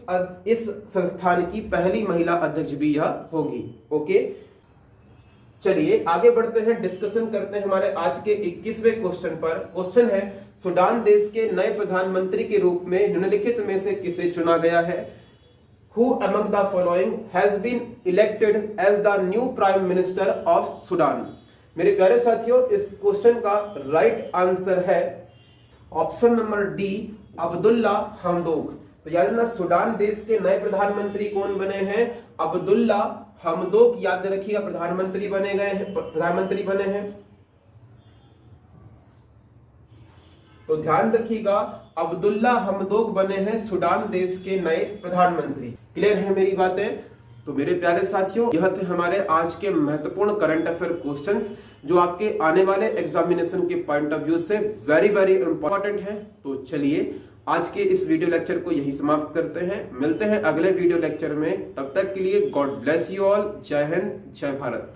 संस्थान की पहली महिला अध्यक्ष भी यह होगी। ओके, चलिए आगे बढ़ते हैं, डिस्कशन करते हैं हमारे आज के 21वें क्वेश्चन पर। क्वेश्चन है, सूडान देश के नए प्रधानमंत्री के रूप में निम्नलिखित में से किसे चुना गया है? Who among the following has been elected as the new prime minister of Sudan? मेरे प्यारे साथियों, इस क्वेश्चन का राइट आंसर है ऑप्शन नंबर डी, अब्दुल्ला हमदोक। तो याद रखना, सूडान देश के नए प्रधानमंत्री कौन बने हैं? अब्दुल्ला हमदोक याद रखिएगा प्रधानमंत्री बने हैं। तो ध्यान रखिएगा, अब्दुल्ला हमदोक बने हैं सूडान देश के नए प्रधानमंत्री। क्लियर है मेरी बातें? तो मेरे प्यारे साथियों, यह थे हमारे आज के महत्वपूर्ण करंट अफेयर क्वेश्चंस जो आपके आने वाले एग्जामिनेशन के पॉइंट ऑफ व्यू से वेरी वेरी इंपॉर्टेंट है। तो चलिए आज के इस वीडियो लेक्चर को यही समाप्त करते हैं। मिलते हैं अगले वीडियो लेक्चर में, तब तक के लिए गॉड ब्लेस यू ऑल। जय हिंद, जय भारत।